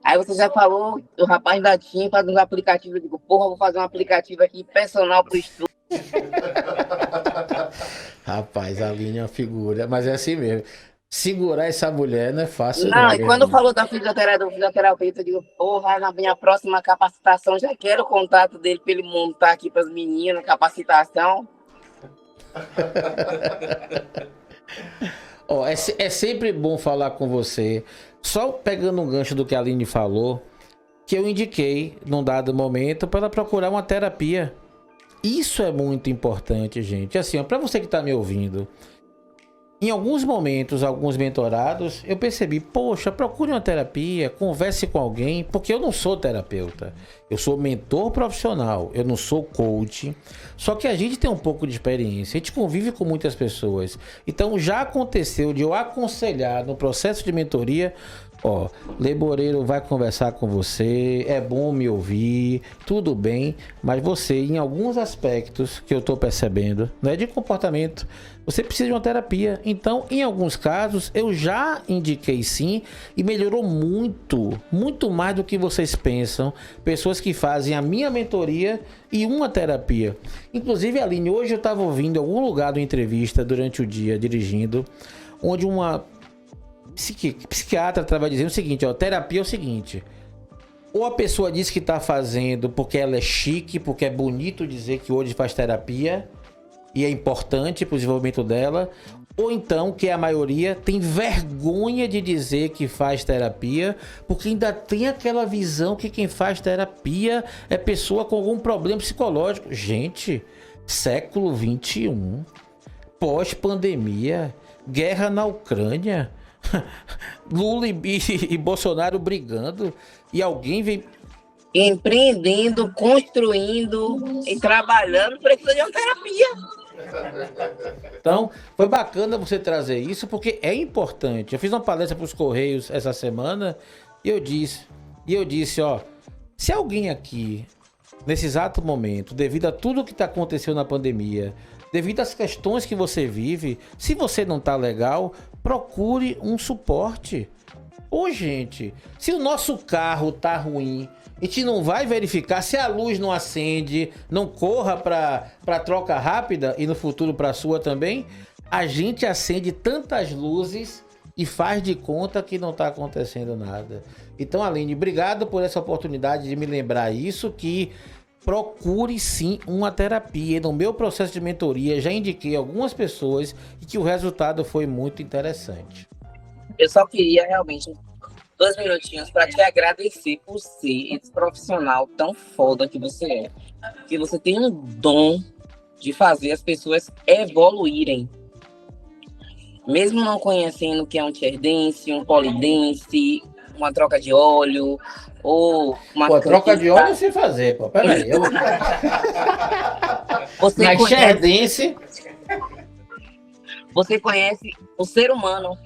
Aí você já falou, o rapaz da TIM faz uns aplicativos, eu digo, porra, vou fazer um aplicativo aqui personal pro estúdio. Rapaz, a Aline é uma figura, mas é assim mesmo. Segurar essa mulher não é fácil. Não, e quando falou da fisioterapeuta, eu digo, porra, na minha próxima capacitação, já quero o contato dele para ele montar aqui para as meninas, capacitação. É sempre bom falar com você. Só pegando um gancho do que a Aline falou, que eu indiquei num dado momento para ela procurar uma terapia. Isso é muito importante, gente. Assim, para você que está me ouvindo, em alguns momentos, alguns mentorados, eu percebi, poxa, procure uma terapia, converse com alguém, porque eu não sou terapeuta. Eu sou mentor profissional, eu não sou coach. Só que a gente tem um pouco de experiência, a gente convive com muitas pessoas. Então já aconteceu de eu aconselhar no processo de mentoria Ó, Leboreiro vai conversar com você, é bom me ouvir, tudo bem, mas você, em alguns aspectos que eu tô percebendo, não é de comportamento, você precisa de uma terapia. Então, em alguns casos, eu já indiquei sim e melhorou muito, muito mais do que vocês pensam. Pessoas que fazem a minha mentoria e uma terapia. Inclusive, Aline, hoje eu estava ouvindo em algum lugar de uma entrevista durante o dia, dirigindo, onde uma psiquiatra estava dizendo o seguinte, ó, terapia é o seguinte, ou a pessoa diz que está fazendo porque ela é chique, porque é bonito dizer que hoje faz terapia e é importante para o desenvolvimento dela, ou então que a maioria tem vergonha de dizer que faz terapia, porque ainda tem aquela visão que quem faz terapia é pessoa com algum problema psicológico. Gente, século XXI, pós-pandemia, guerra na Ucrânia, Lula e Bolsonaro brigando, e alguém vem Empreendendo, construindo e trabalhando, precisa de uma terapia. Então, foi bacana você trazer isso, porque é importante. Eu fiz uma palestra para os Correios essa semana e eu disse, ó, se alguém aqui, nesse exato momento, devido a tudo que está acontecendo na pandemia, devido às questões que você vive, se você não tá legal, procure um suporte. Ô, gente, se o nosso carro tá ruim, a gente não vai verificar, se a luz não acende, não corra para troca rápida e no futuro para sua também, a gente acende tantas luzes e faz de conta que não está acontecendo nada. Então, Aline, obrigado por essa oportunidade de me lembrar isso, que procure sim uma terapia. No meu processo de mentoria já indiquei algumas pessoas e que o resultado foi muito interessante. Eu só queria realmente 2 minutinhos para te agradecer por ser esse profissional tão foda que você é. Que você tem um dom de fazer as pessoas evoluírem. Mesmo não conhecendo o que é um chair dance, um polidense, uma troca de óleo, ou uma... Pô, troca de óleo sem fazer, pô. Peraí. Você chair dance... Você conhece o ser humano.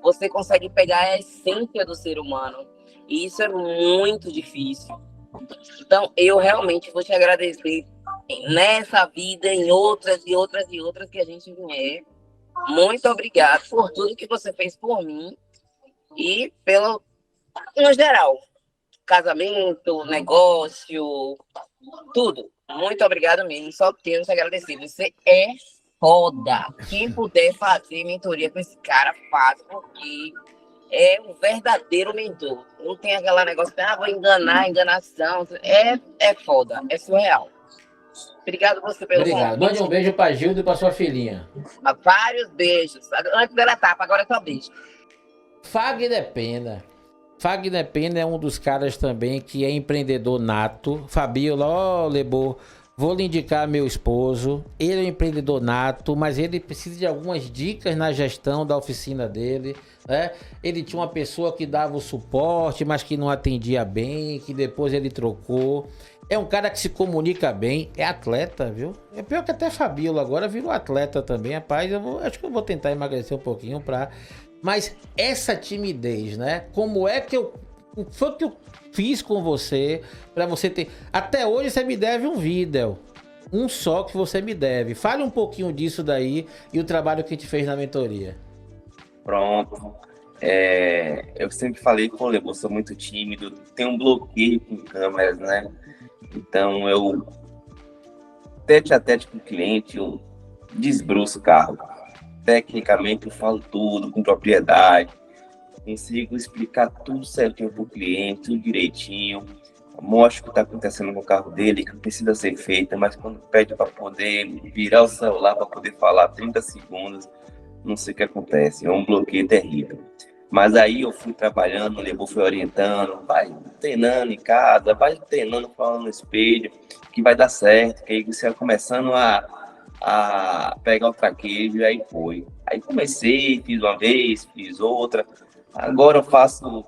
Você consegue pegar a essência do ser humano. E isso é muito difícil. Então, eu realmente vou te agradecer nessa vida, em outras e outras e outras que a gente vier. Muito obrigado por tudo que você fez por mim e pelo, no geral, casamento, negócio, tudo. Muito obrigado mesmo. Só tenho que agradecer. Você é foda. Quem puder fazer mentoria com esse cara, faz, porque é um verdadeiro mentor. Não tem aquele negócio de vou enganar, enganação. É foda, é surreal. Obrigado você pelo Obrigado. Mande um beijo pra Gilda e pra sua filhinha. Vários beijos. Antes dela tapa, agora é só beijo. Fagner Pena é um dos caras também que é empreendedor nato. Fabiola, ó, Lebô, vou lhe indicar meu esposo. Ele é um empreendedor nato, mas ele precisa de algumas dicas na gestão da oficina dele, né? Ele tinha uma pessoa que dava o suporte, mas que não atendia bem, que depois ele trocou. É um cara que se comunica bem, é atleta, viu? É pior que até Fabiola agora virou atleta também, rapaz. Acho que eu vou tentar emagrecer um pouquinho pra... Mas essa timidez, né? Como é que eu... O que foi que eu fiz com você pra você ter... Até hoje você me deve um vídeo. Um só que você me deve. Fale um pouquinho disso daí e o trabalho que a gente fez na mentoria. Pronto. Eu sempre falei, pô, eu sou muito tímido, tenho um bloqueio com câmeras, né? Então eu tete a tete com o cliente, eu desbruço o carro. Tecnicamente eu falo tudo com propriedade, consigo explicar tudo certinho para o cliente, tudo direitinho, mostro o que está acontecendo com o carro dele, que precisa ser feito, mas quando pede para poder virar o celular para poder falar 30 segundos, não sei o que acontece, é um bloqueio terrível. Mas aí eu fui trabalhando, o Lebô foi orientando, vai treinando em casa, vai treinando falando no espelho, que vai dar certo, que aí você vai começando a pegar o traquejo, e aí foi. Aí comecei, fiz uma vez, fiz outra, agora eu faço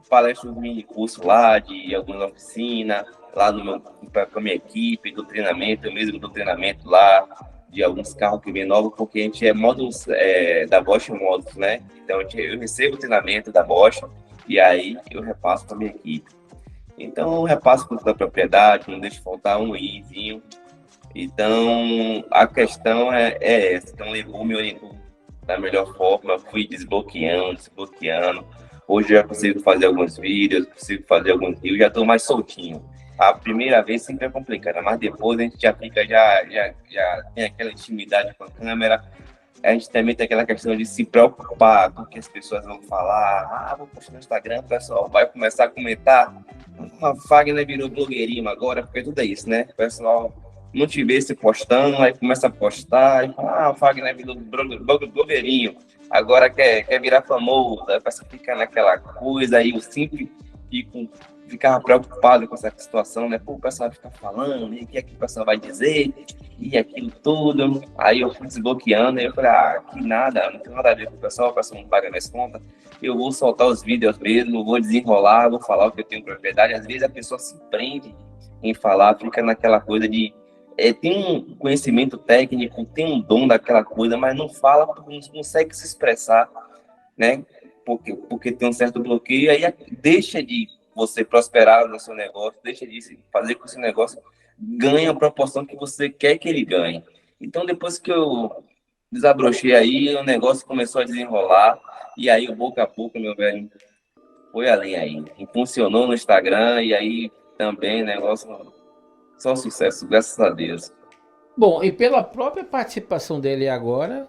palestras de mini curso lá, de alguma oficina, lá com a minha equipe do treinamento, eu mesmo do treinamento lá, de alguns carros que vem novos, porque a gente é módulos da Bosch Motos, né? Então eu recebo o treinamento da Bosch e aí eu repasso para minha equipe. Então eu repasso com toda a propriedade, não deixo faltar um izinho. Então a questão é essa. Então levou, me orientou da melhor forma, fui desbloqueando. Hoje eu já consigo fazer alguns vídeos, consigo fazer alguns rios, já estou mais soltinho. A primeira vez sempre é complicada, mas depois a gente já fica, já tem aquela intimidade com a câmera. A gente também tem aquela questão de se preocupar com o que as pessoas vão falar. Vou postar no Instagram, o pessoal vai começar a comentar. A Fagner virou blogueirinho agora, porque tudo é isso, né? O pessoal não te vê se postando, aí começa a postar, e fala, o Fagner virou blogueirinho, agora quer virar famoso, aí a pessoa fica naquela coisa, aí eu sempre ficava preocupado com essa situação, né? Pô, o pessoal fica falando, e o que é que o pessoal vai dizer, e aquilo tudo. Aí eu fui desbloqueando, e eu falei, que nada, não tem nada a ver com o pessoal não paga minhas contas. Eu vou soltar os vídeos mesmo, vou desenrolar, vou falar o que eu tenho propriedade. Às vezes a pessoa se prende em falar, fica naquela coisa de tem um conhecimento técnico, tem um dom daquela coisa, mas não fala porque não consegue se expressar, né? Porque tem um certo bloqueio, aí deixa de você prosperar no seu negócio, deixa de fazer com que o seu negócio ganhe a proporção que você quer que ele ganhe. Então, depois que eu desabrochei aí, o negócio começou a desenrolar, e aí, boca a boca, meu velho, foi além aí. E funcionou no Instagram, e aí também, negócio, só sucesso, graças a Deus. Bom, e pela própria participação dele agora,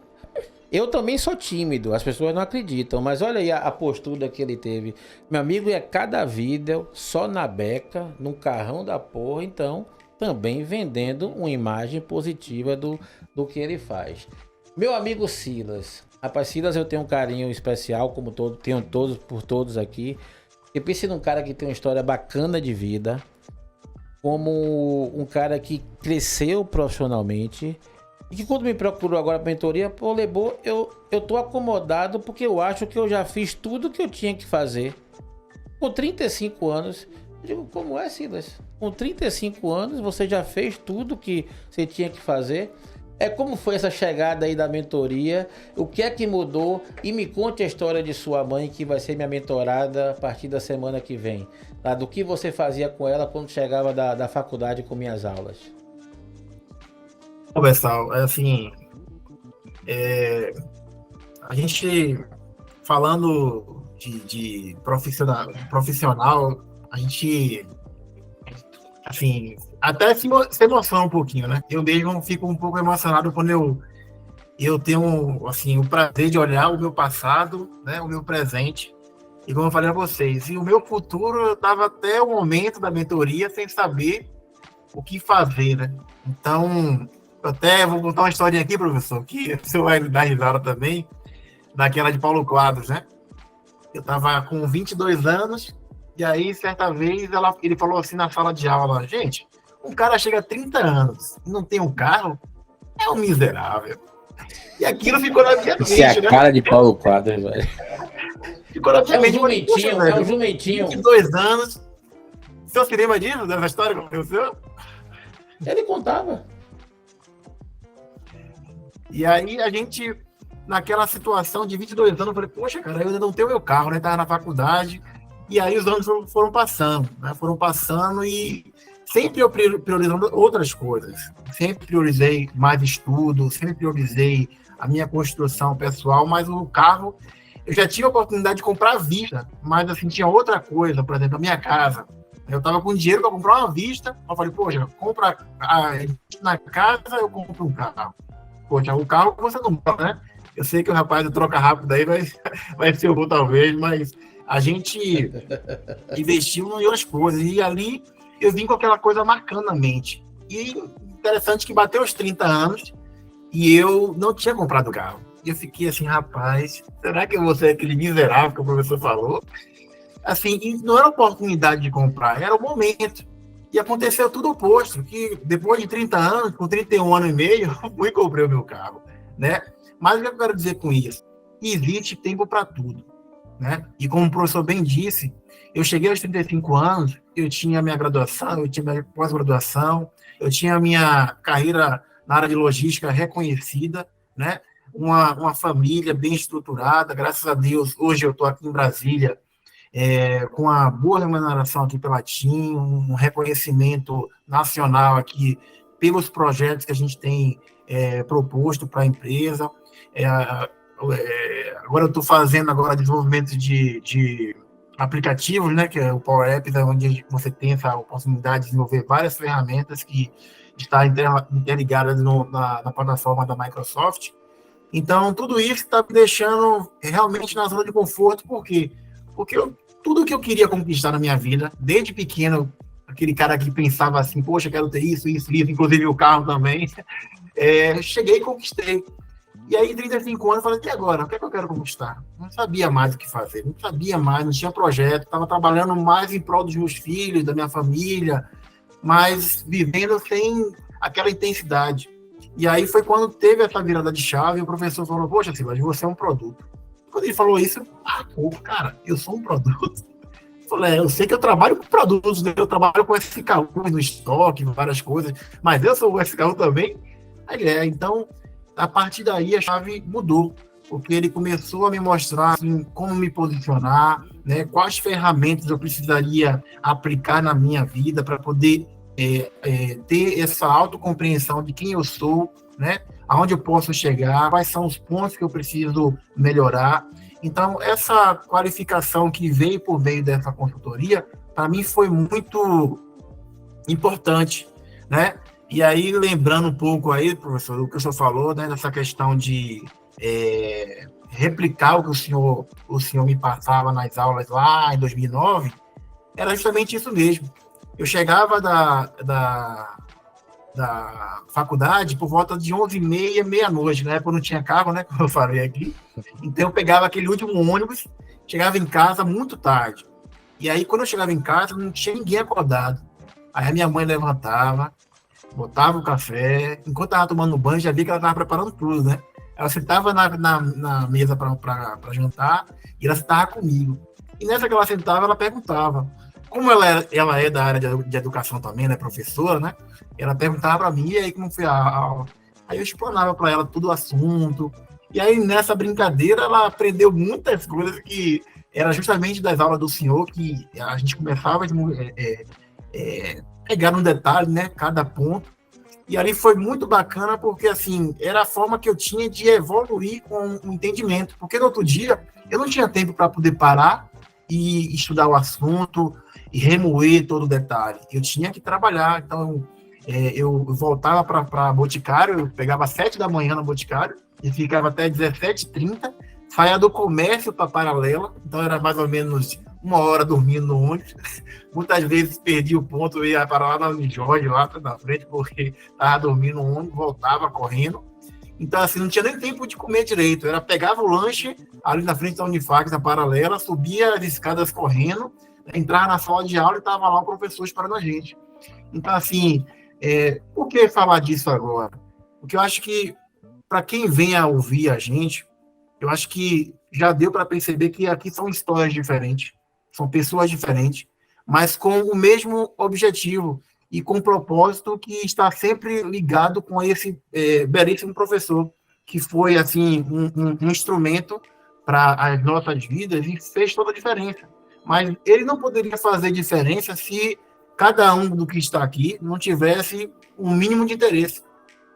eu também sou tímido, as pessoas não acreditam, mas olha aí a postura que ele teve. Meu amigo ia cada vídeo só na beca, num carrão da porra, então também vendendo uma imagem positiva do que ele faz. Meu amigo Silas, rapaz, Silas eu tenho um carinho especial, como tenho por todos aqui. Eu pense num cara que tem uma história bacana de vida, como um cara que cresceu profissionalmente, e que quando me procurou agora para mentoria, pô, Lebo, eu tô acomodado porque eu acho que eu já fiz tudo que eu tinha que fazer. Com 35 anos, eu digo, como é, Silas? Com 35 anos, você já fez tudo que você tinha que fazer? Como foi essa chegada aí da mentoria? O que é que mudou? E me conte a história de sua mãe, que vai ser minha mentorada a partir da semana que vem. Tá? Do que você fazia com ela quando chegava da faculdade com minhas aulas. Bom, pessoal, assim, a gente falando de profissional, a gente, assim, até se emociona um pouquinho, né? Eu mesmo fico um pouco emocionado quando eu tenho, assim, o prazer de olhar o meu passado, né, o meu presente, e como eu falei a vocês, e o meu futuro, eu estava até o momento da mentoria sem saber o que fazer, né? Então, até vou contar uma historinha aqui, professor, que você vai dar risada também, daquela de Paulo Quadros, né? Eu estava com 22 anos, e aí, certa vez, ele falou assim na sala de aula, gente, um cara chega a 30 anos e não tem um carro, é um miserável. E aquilo ficou na minha mente, Isso é a cara de Paulo Quadros, velho. Ficou na minha mente. É um jumentinho. 22 anos. O senhor se lembra disso, dessa história que aconteceu? Ele contava. E aí a gente, naquela situação de 22 anos, eu falei, poxa, cara, eu ainda não tenho meu carro, né? Estava na faculdade. E aí os anos foram passando, né? Foram passando e sempre eu priorizando outras coisas. Sempre priorizei mais estudo, sempre priorizei a minha construção pessoal, mas o carro, eu já tive a oportunidade de comprar à vista, mas assim, tinha outra coisa, por exemplo, a minha casa. Eu estava com dinheiro para comprar uma vista, eu falei, poxa, compra na casa, eu compro um carro. Poxa, o carro você não compra, né? Eu sei que o rapaz do troca rápido aí vai ser o bom talvez, mas a gente investiu em outras coisas. E ali eu vim com aquela coisa marcando na mente. E interessante que bateu os 30 anos e eu não tinha comprado carro. E eu fiquei assim, rapaz, será que eu vou ser aquele miserável que o professor falou? Assim, e não era oportunidade de comprar, era o momento. E aconteceu tudo oposto, que depois de 30 anos, com 31 anos e meio, eu fui e comprei o meu carro, né? Mas o que eu quero dizer com isso? Existe tempo para tudo, né? E como o professor bem disse, eu cheguei aos 35 anos, eu tinha minha graduação, eu tinha minha pós-graduação, eu tinha minha carreira na área de logística reconhecida, né? Uma família bem estruturada, graças a Deus, hoje eu estou aqui em Brasília, com uma boa remuneração aqui pela TIM, um reconhecimento nacional aqui pelos projetos que a gente tem proposto para a empresa. Agora eu estou fazendo desenvolvimento de aplicativos, né, que é o Power Apps, onde você tem essa oportunidade de desenvolver várias ferramentas que estão interligadas na plataforma da Microsoft. Então, tudo isso está me deixando realmente na zona de conforto, por quê? Porque tudo que eu queria conquistar na minha vida, desde pequeno, aquele cara que pensava assim, poxa, quero ter isso, inclusive o carro também, cheguei e conquistei. E aí, 35 anos, eu falei, e agora? O que é que eu quero conquistar? Não sabia mais o que fazer, não sabia mais, não tinha projeto, estava trabalhando mais em prol dos meus filhos, da minha família, mas vivendo sem aquela intensidade. E aí foi quando teve essa virada de chave, e o professor falou, poxa, Silas, você é um produto. Quando ele falou isso, cara, eu sou um produto. Eu falei, eu sei que eu trabalho com produtos, né? Eu trabalho com SKU no estoque, várias coisas, mas eu sou o SKU também. Aí então, a partir daí a chave mudou, porque ele começou a me mostrar assim, como me posicionar, né? Quais ferramentas eu precisaria aplicar na minha vida para poder ter essa autocompreensão de quem eu sou, né? Aonde eu posso chegar, quais são os pontos que eu preciso melhorar. Então, essa qualificação que veio por meio dessa consultoria, para mim foi muito importante, né? E aí, lembrando um pouco aí, professor, do que o senhor falou, né, dessa questão de replicar o que o senhor me passava nas aulas lá em 2009, era justamente isso mesmo. Eu chegava da faculdade por volta de 11h30, meia-noite, na época eu não tinha carro, né, como eu falei aqui, então eu pegava aquele último ônibus, chegava em casa muito tarde, e aí quando eu chegava em casa não tinha ninguém acordado, aí a minha mãe levantava, botava o café, enquanto estava tomando banho, já vi que ela estava preparando tudo, né, ela sentava na mesa para jantar, e ela sentava comigo, e nessa que ela sentava, ela perguntava, como ela é da área de educação também, né, professora, né, ela perguntava para mim, e aí como foi a aula? Aí eu explanava para ela todo o assunto, e aí nessa brincadeira ela aprendeu muitas coisas que era justamente das aulas do senhor, que a gente começava a pegar no detalhe, né, cada ponto, e ali foi muito bacana, porque assim, era a forma que eu tinha de evoluir com o entendimento, porque no outro dia eu não tinha tempo para poder parar e estudar o assunto, e remoer todo o detalhe. Eu tinha que trabalhar, então eu voltava para Boticário, eu pegava 7 da manhã no Boticário, e ficava até 17h30, saía do comércio para Paralela, então era mais ou menos 1 hora dormindo no ônibus, muitas vezes perdi o ponto, ia para lá na Unijorge, lá na frente, porque estava dormindo no ônibus, voltava correndo, então assim, não tinha nem tempo de comer direito, era pegava o lanche ali na frente da Unifax, na Paralela, subia as escadas correndo, entrava na sala de aula e estava lá o professor esperando a gente. Então, assim, por que falar disso agora? Porque eu acho que, para quem vem a ouvir a gente, eu acho que já deu para perceber que aqui são histórias diferentes, são pessoas diferentes, mas com o mesmo objetivo e com um propósito que está sempre ligado com esse belíssimo professor, que foi, assim, um instrumento para as nossas vidas e fez toda a diferença. Mas ele não poderia fazer diferença se cada um do que está aqui não tivesse um mínimo de interesse.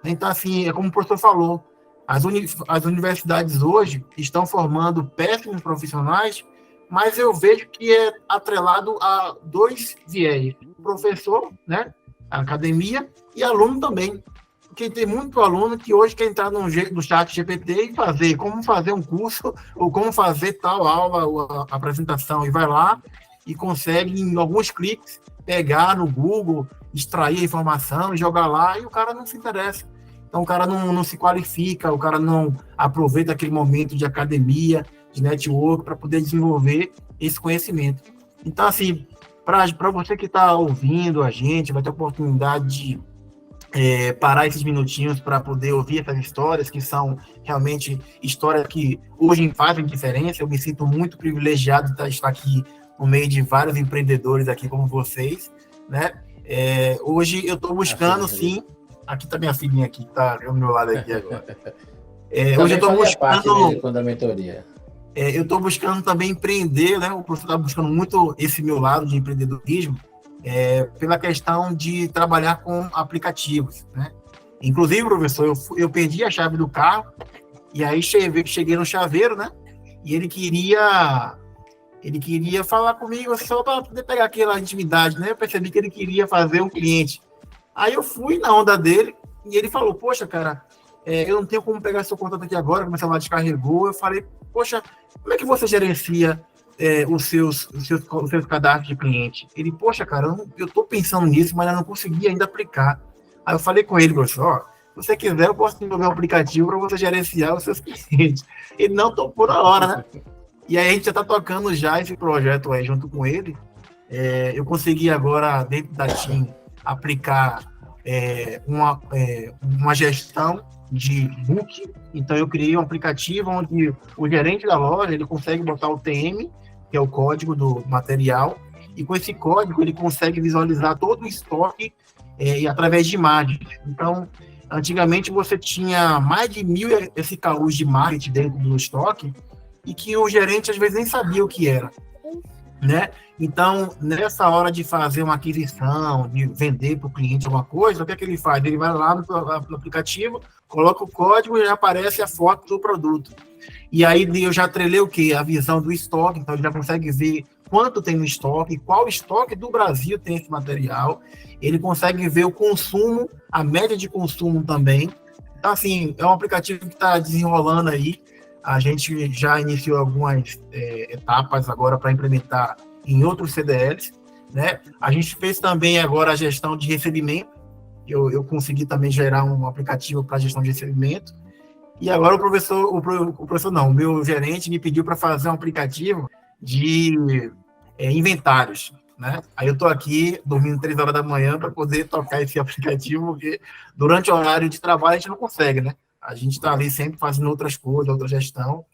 Então, assim, é como o professor falou, as universidades hoje estão formando péssimos profissionais, mas eu vejo que é atrelado a 2 viés, professor, né, a academia, e aluno também. Porque tem muito aluno que hoje quer entrar no chat GPT e fazer como fazer um curso ou como fazer tal aula ou a apresentação, e vai lá e consegue, em alguns cliques, pegar no Google, extrair a informação, jogar lá, e o cara não se interessa. Então o cara não se qualifica, o cara não aproveita aquele momento de academia, de network, para poder desenvolver esse conhecimento. Então, assim, para você que está ouvindo a gente, vai ter a oportunidade de parar esses minutinhos para poder ouvir essas histórias, que são realmente histórias que hoje fazem diferença. Eu me sinto muito privilegiado de estar aqui no meio de vários empreendedores aqui como vocês, né? Hoje eu estou buscando, sim, Aqui tá minha filhinha aqui, tá ao meu lado aqui agora. Também Hoje eu tô fazia parte buscando, da mentoria. eu tô buscando também empreender, né? O professor tá buscando muito esse meu lado de empreendedorismo, pela questão de trabalhar com aplicativos, né? Inclusive, professor, eu perdi a chave do carro e aí cheguei no chaveiro, né? E ele queria falar comigo só para poder pegar aquela intimidade, né? Eu percebi que ele queria fazer um cliente. Aí eu fui na onda dele e ele falou, poxa, cara, eu não tenho como pegar seu contato aqui agora, meu celular descarregou. Eu falei, poxa, como é que você gerencia os seus cadastros de cliente? Ele, poxa, cara, eu tô pensando nisso, mas eu não consegui ainda aplicar. Aí eu falei com ele, professor, ó, se você quiser, eu posso desenvolver um aplicativo para você gerenciar os seus clientes. Ele não topou na hora, né? E aí a gente já está tocando já esse projeto aí junto com ele. Eu consegui agora, dentro da TIM, aplicar uma gestão de book. Então eu criei um aplicativo onde o gerente da loja ele consegue botar o TM, que é o código do material, e com esse código ele consegue visualizar todo o estoque e através de imagens. Então, antigamente você tinha mais de 1.000 SKUs de marketing dentro do estoque e que o gerente às vezes nem sabia o que era, né? Então, nessa hora de fazer uma aquisição, de vender para o cliente alguma coisa, o que é que ele faz? Ele vai lá no aplicativo, coloca o código e já aparece a foto do produto. E aí eu já atrelei o quê? A visão do estoque, então ele já consegue ver quanto tem no estoque, qual estoque do Brasil tem esse material, ele consegue ver o consumo, a média de consumo também. Então, assim, é um aplicativo que está desenrolando aí. A gente já iniciou algumas etapas agora para implementar em outros CDLs, né? A gente fez também agora a gestão de recebimento. Eu consegui também gerar um aplicativo para gestão de recebimento. E agora o meu gerente me pediu para fazer um aplicativo de inventários, né? Aí eu estou aqui dormindo 3 horas da manhã para poder tocar esse aplicativo, porque durante o horário de trabalho a gente não consegue, né? A gente está ali sempre fazendo outras coisas, outra gestão.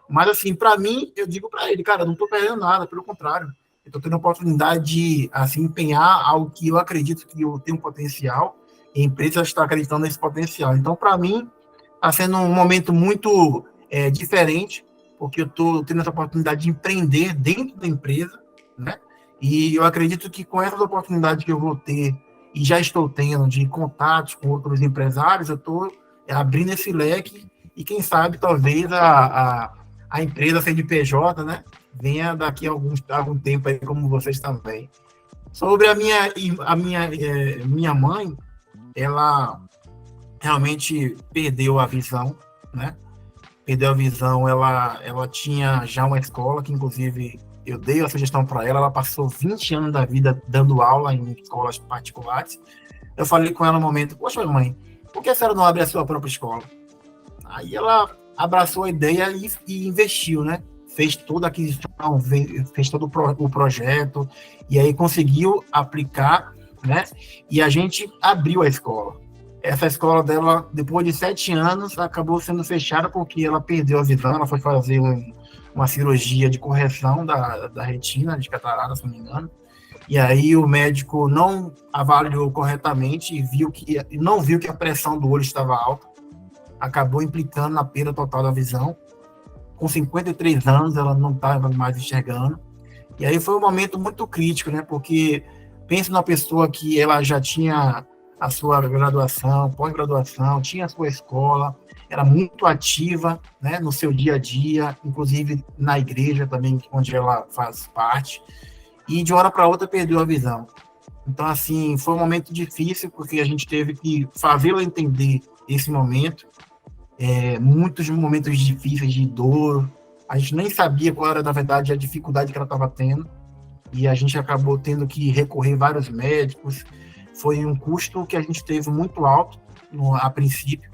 Mas, assim, para mim, eu digo para ele, cara, eu não estou perdendo nada, pelo contrário. Eu estou tendo a oportunidade de, assim, empenhar algo que eu acredito que eu tenho potencial e a empresa está acreditando nesse potencial. Então, para mim, está sendo um momento muito diferente, porque eu estou tendo essa oportunidade de empreender dentro da empresa, né? E eu acredito que com essas oportunidades que eu vou ter e já estou tendo de contatos com outros empresários, eu estou abrindo esse leque e quem sabe talvez a empresa CNPJ, né, venha daqui a algum tempo aí como vocês também. Sobre a minha mãe, ela realmente perdeu a visão, né? Perdeu a visão, ela tinha já uma escola que inclusive eu dei a sugestão para ela passou 20 anos da vida dando aula em escolas particulares. Eu falei com ela no momento, poxa mãe, por que a senhora não abre a sua própria escola? Aí ela abraçou a ideia e investiu, né? Fez toda a aquisição, fez todo o projeto, e aí conseguiu aplicar, né? E a gente abriu a escola. Essa escola dela, depois de 7 anos, acabou sendo fechada porque ela perdeu a visão, ela foi fazer uma cirurgia de correção da retina, de catarata, se não me engano. E aí o médico não avaliou corretamente e não viu que a pressão do olho estava alta. Acabou implicando na perda total da visão. Com 53 anos, ela não estava mais enxergando. E aí foi um momento muito crítico, né? Porque pensa numa pessoa que ela já tinha a sua graduação, pós-graduação, tinha a sua escola, era muito ativa, né, no seu dia a dia, inclusive na igreja também, onde ela faz parte. E de uma hora para outra perdeu a visão. Então, assim, foi um momento difícil, porque a gente teve que fazê-la entender esse momento. Muitos momentos difíceis de dor. A gente nem sabia qual era, na verdade, a dificuldade que ela estava tendo. E a gente acabou tendo que recorrer a vários médicos. Foi um custo que a gente teve muito alto a princípio.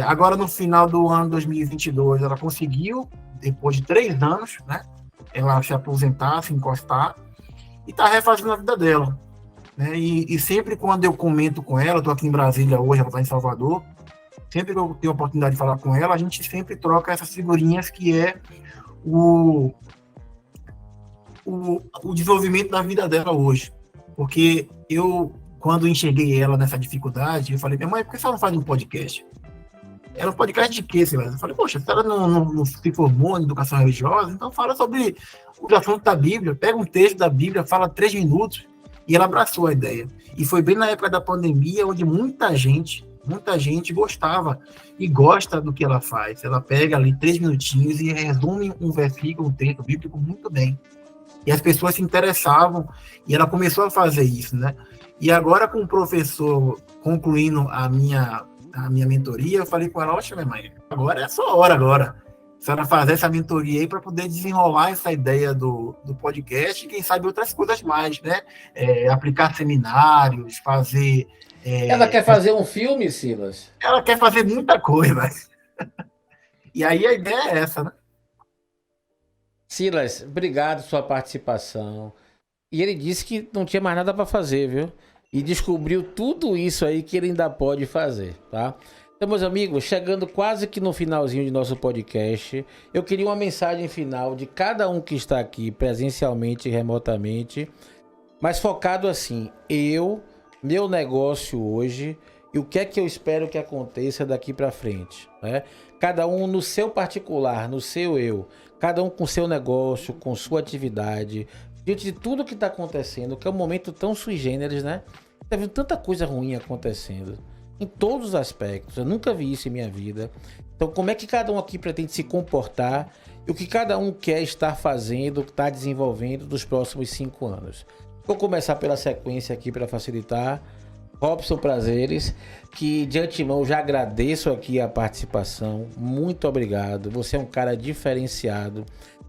Agora, no final do ano 2022, ela conseguiu, depois de 3 anos, né? Ela se aposentar, se encostar, e está refazendo a vida dela. Né? E sempre quando eu comento com ela, eu estou aqui em Brasília hoje, ela está em Salvador, sempre que eu tenho a oportunidade de falar com ela, a gente sempre troca essas figurinhas que é o desenvolvimento da vida dela hoje. Porque eu quando enxerguei ela nessa dificuldade, eu falei, minha mãe, por que você não faz um podcast? Era um podcast de quê, Silas? Eu falei, poxa, se ela não se formou em educação religiosa, então fala sobre os assuntos da Bíblia, pega um texto da Bíblia, fala 3 minutos, e ela abraçou a ideia. E foi bem na época da pandemia, onde muita gente gostava e gosta do que ela faz. Ela pega ali 3 minutinhos e resume um versículo, um texto bíblico muito bem. E as pessoas se interessavam, e ela começou a fazer isso, né? E agora, com o professor concluindo a minha mentoria, eu falei com ela, oxe, minha mãe, agora é a sua hora agora. A senhora fazer essa mentoria aí para poder desenrolar essa ideia do podcast e, quem sabe, outras coisas mais, né? Aplicar seminários, fazer... Ela quer fazer um filme, Silas? Ela quer fazer muita coisa. E aí a ideia é essa, né? Silas, obrigado pela sua participação. E ele disse que não tinha mais nada para fazer, viu? E descobriu tudo isso aí que ele ainda pode fazer, tá? Então, meus amigos, chegando quase que no finalzinho de nosso podcast, eu queria uma mensagem final de cada um que está aqui presencialmente e remotamente, mas focado assim, meu negócio hoje e o que é que eu espero que aconteça daqui para frente, né? Cada um no seu particular, no seu eu, cada um com seu negócio, com sua atividade, diante de tudo que está acontecendo, que é um momento tão sui generis, né? Tá vendo tanta coisa ruim acontecendo, em todos os aspectos, eu nunca vi isso em minha vida. Então, como é que cada um aqui pretende se comportar e o que cada um quer estar fazendo, está desenvolvendo nos próximos 5 anos? Vou começar pela sequência aqui para facilitar. Robson Prazeres, que de antemão já agradeço aqui a participação, muito obrigado, você é um cara diferenciado.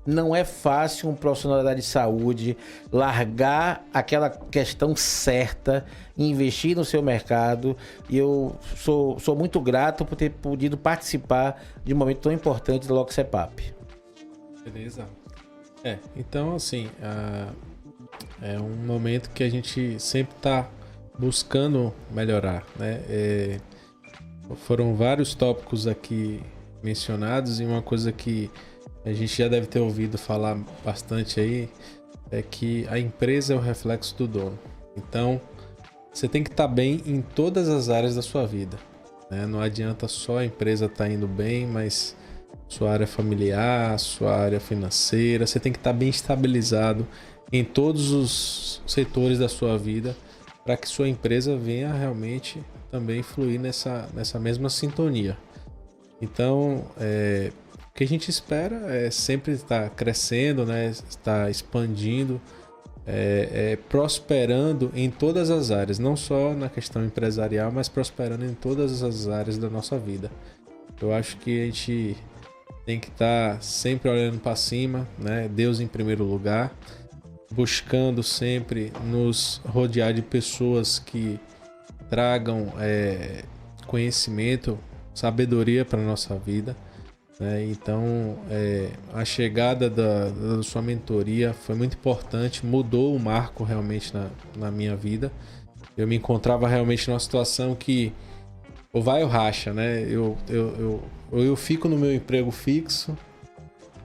Não é fácil um profissional da área de saúde largar aquela questão certa e investir no seu mercado. E eu sou muito grato por ter podido participar de um momento tão importante do LockCEPAP. Beleza. Então assim, é um momento que a gente sempre está buscando melhorar, né? Foram vários tópicos aqui mencionados e uma coisa que a gente já deve ter ouvido falar bastante aí, é que a empresa é o reflexo do dono. Então, você tem que estar bem em todas as áreas da sua vida, né? Não adianta só a empresa estar indo bem, mas sua área familiar, sua área financeira, você tem que estar bem estabilizado em todos os setores da sua vida para que sua empresa venha realmente também fluir nessa mesma sintonia. Então, o que a gente espera é sempre estar crescendo, né? Estar expandindo, prosperando em todas as áreas, não só na questão empresarial, mas prosperando em todas as áreas da nossa vida. Eu acho que a gente tem que estar sempre olhando para cima, né? Deus em primeiro lugar, buscando sempre nos rodear de pessoas que tragam conhecimento, sabedoria para a nossa vida. Então, a chegada da sua mentoria foi muito importante, mudou o marco realmente na minha vida. Eu me encontrava realmente numa situação que ou vai ou racha, né? Eu fico no meu emprego fixo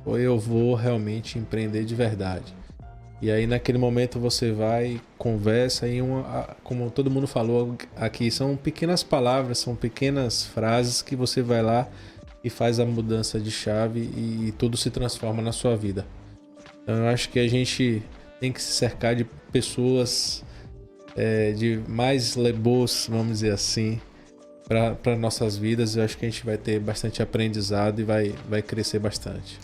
ou eu vou realmente empreender de verdade. E aí naquele momento você vai, conversa e como todo mundo falou aqui, são pequenas palavras, são pequenas frases que você vai lá e faz a mudança de chave e tudo se transforma na sua vida. Então eu acho que a gente tem que se cercar de pessoas de mais lebos, vamos dizer assim, para nossas vidas. Eu acho que a gente vai ter bastante aprendizado e vai crescer bastante.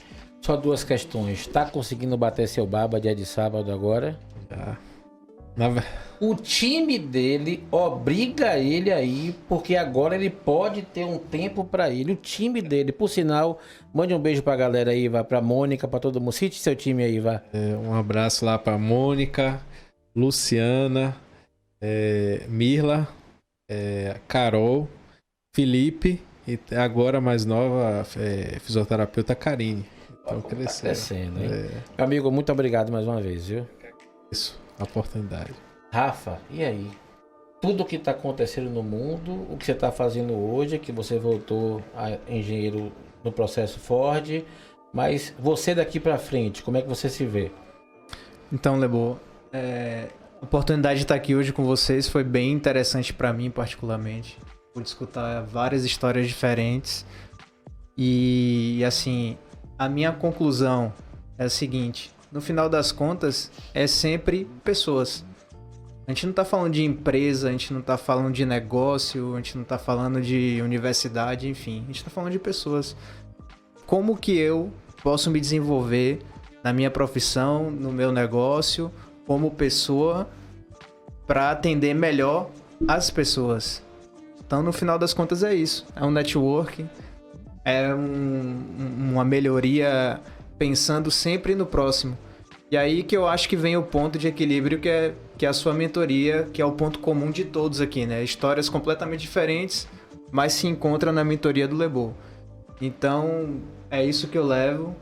Só 2 questões. Tá conseguindo bater seu baba dia de sábado agora? Já. O time dele obriga ele aí, porque agora ele pode ter um tempo pra ele. O time dele, por sinal, mande um beijo pra galera aí, vai pra Mônica, pra todo mundo. Cite seu time aí, vai. Um abraço lá pra Mônica, Luciana, Mirla, Carol, Felipe e agora mais nova, fisioterapeuta Karine. Então crescendo, hein? Meu amigo, muito obrigado mais uma vez, viu? Isso, a oportunidade. Rafa, e aí? Tudo o que está acontecendo no mundo, o que você está fazendo hoje, que você voltou a engenheiro no processo Ford, mas você daqui para frente, como é que você se vê? Então, Lebo, A oportunidade de estar aqui hoje com vocês foi bem interessante para mim, particularmente. Pude escutar várias histórias diferentes. E, assim, a minha conclusão é a seguinte: no final das contas, é sempre pessoas. A gente não tá falando de empresa, a gente não tá falando de negócio, a gente não tá falando de universidade, enfim. A gente tá falando de pessoas. Como que eu posso me desenvolver na minha profissão, no meu negócio, como pessoa, para atender melhor as pessoas? Então, no final das contas, é isso. É um networking, é uma melhoria pensando sempre no próximo. E aí que eu acho que vem o ponto de equilíbrio que é a sua mentoria, que é o ponto comum de todos aqui, né? Histórias completamente diferentes, mas se encontram na mentoria do Lebo. Então, é isso que eu levo.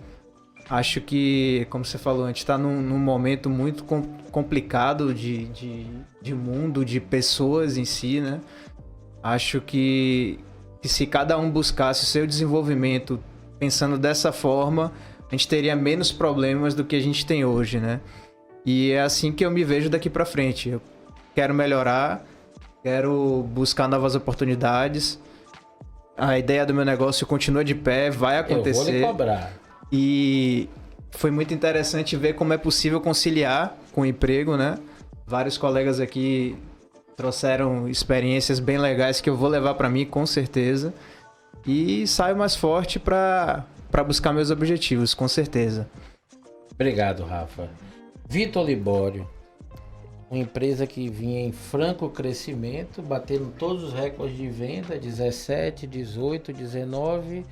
Acho que, como você falou, a gente está num momento muito complicado de mundo, de pessoas em si, né? Acho que se cada um buscasse o seu desenvolvimento pensando dessa forma, a gente teria menos problemas do que a gente tem hoje, né? E é assim que eu me vejo daqui para frente. Eu quero melhorar, quero buscar novas oportunidades. A ideia do meu negócio continua de pé, vai acontecer. Eu vou lhe cobrar. E foi muito interessante ver como é possível conciliar com o emprego, né? Vários colegas aqui trouxeram experiências bem legais que eu vou levar para mim, com certeza. E saio mais forte para buscar meus objetivos, com certeza. Obrigado, Rafa. Vitor Libório, uma empresa que vinha em franco crescimento, batendo todos os recordes de venda, 17, 18, 19.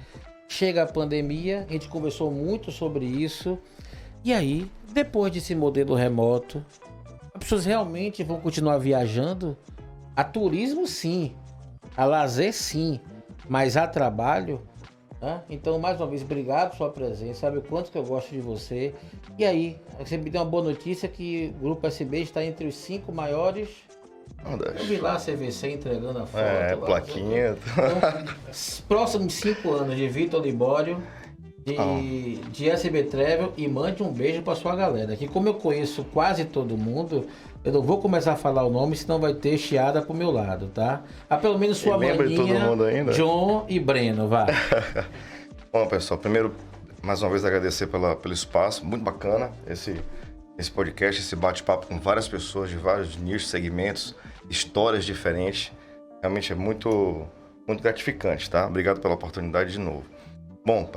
Chega a pandemia, a gente conversou muito sobre isso. E aí, depois desse modelo remoto, as pessoas realmente vão continuar viajando? A turismo, sim. A lazer, sim. Mas a trabalho... Então, mais uma vez, obrigado pela sua presença. Sabe o quanto que eu gosto de você. E aí, você me deu uma boa notícia que o Grupo SB está entre os 5 maiores. Eu vi lá a CVC entregando a foto. Plaquinha. Então, próximos 5 anos de Vitor Libório, de SB Travel, e mande um beijo para sua galera. Que como eu conheço quase todo mundo, eu não vou começar a falar o nome, senão vai ter chiada pro meu lado, tá? Pelo menos sua maninha, John e Breno, vá. Bom, pessoal, primeiro, mais uma vez agradecer pelo espaço, muito bacana esse podcast, esse bate-papo com várias pessoas de vários nichos, segmentos, histórias diferentes. Realmente é muito, muito gratificante, tá? Obrigado pela oportunidade de novo. Bom,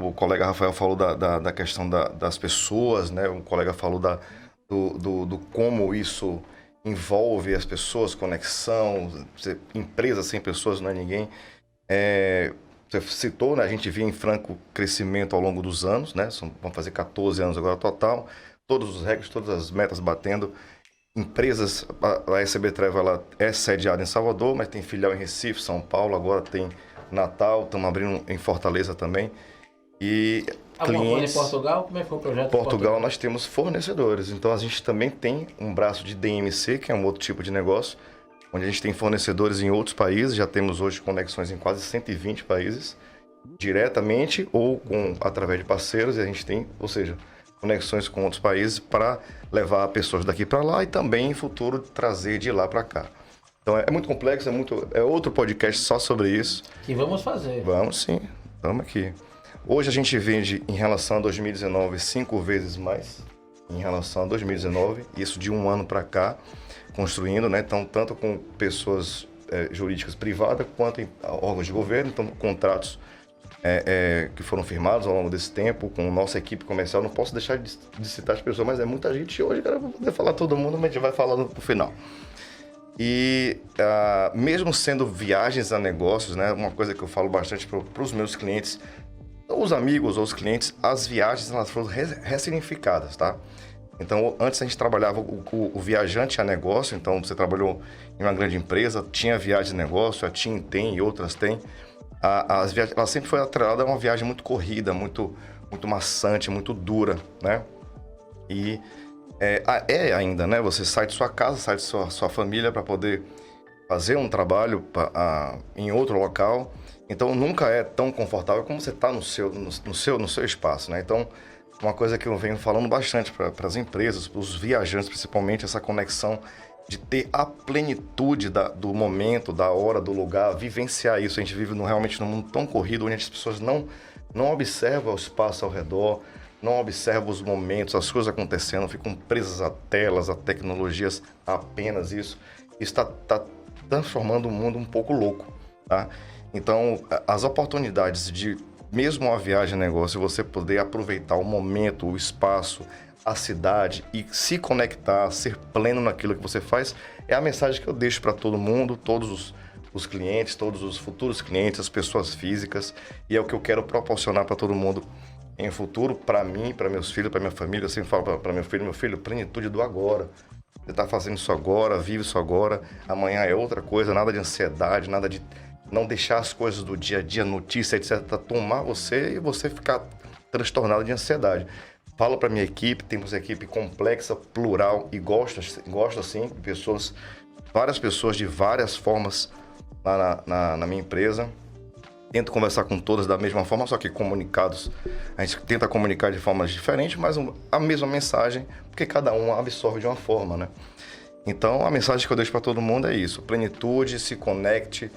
o colega Rafael falou da questão das pessoas, né? O colega falou do como isso envolve as pessoas, conexão, empresa sem pessoas não é ninguém. Você citou, né? A gente vinha em franco crescimento ao longo dos anos, né? Vamos fazer 14 anos agora total, todos os recordes, todas as metas batendo. Empresas, a SB Travel ela é sediada em Salvador, mas tem filial em Recife, São Paulo, agora tem Natal, estamos abrindo em Fortaleza também. E clientes... em Portugal? Como é que foi o projeto? Portugal nós temos fornecedores, então a gente também tem um braço de DMC, que é um outro tipo de negócio, onde a gente tem fornecedores em outros países, já temos hoje conexões em quase 120 países, diretamente ou através de parceiros, e a gente tem, ou seja, conexões com outros países para levar pessoas daqui para lá e também em futuro trazer de lá para cá. Então é muito complexo, é outro podcast só sobre isso. Que vamos fazer. Vamos sim, estamos aqui. Hoje a gente vende em relação a 2019 5 vezes mais em relação a 2019, isso de um ano para cá, construindo, né? Então, tanto com pessoas jurídicas privadas quanto em órgãos de governo, então contratos que foram firmados ao longo desse tempo com nossa equipe comercial. Não posso deixar de citar as pessoas, mas é muita gente hoje, cara, vou poder falar todo mundo, mas a gente vai falando no final. E mesmo sendo viagens a negócios, né? Uma coisa que eu falo bastante para os meus clientes, os amigos ou os clientes, as viagens elas foram ressignificadas, tá? Então, antes a gente trabalhava o viajante a negócio, então você trabalhou em uma grande empresa, tinha viagem de negócio, a TIM tem e outras têm. As viagens, ela sempre foi atrelada a uma viagem muito corrida, muito maçante, muito dura, né? E ainda, né? Você sai de sua casa, sai de sua família para poder fazer um trabalho em outro local. Então, nunca é tão confortável como você está no seu espaço, né? Então, uma coisa que eu venho falando bastante para as empresas, para os viajantes principalmente, essa conexão de ter a plenitude do momento, da hora, do lugar, vivenciar isso. A gente vive realmente num mundo tão corrido, onde as pessoas não observam o espaço ao redor, não observam os momentos, as coisas acontecendo, ficam presas a telas, a tecnologias, apenas isso. Isso está transformando o mundo um pouco louco, tá? Então, as oportunidades de, mesmo uma viagem negócio, você poder aproveitar o momento, o espaço, a cidade e se conectar, ser pleno naquilo que você faz, é a mensagem que eu deixo para todo mundo, todos os clientes, todos os futuros clientes, as pessoas físicas, e é o que eu quero proporcionar para todo mundo em futuro, para mim, para meus filhos, para minha família. Eu sempre falo para meu filho, plenitude do agora. Você está fazendo isso agora, vive isso agora, amanhã é outra coisa, nada de ansiedade, nada de não deixar as coisas do dia a dia, notícia, etc., tomar você e você ficar transtornado de ansiedade. Falo para minha equipe, temos equipe complexa, plural, e gosto assim de pessoas, várias pessoas de várias formas lá na minha empresa. Tento conversar com todas da mesma forma, só que comunicados, a gente tenta comunicar de formas diferentes, mas a mesma mensagem, porque cada um absorve de uma forma, né? Então, a mensagem que eu deixo para todo mundo é isso: plenitude, se conecte,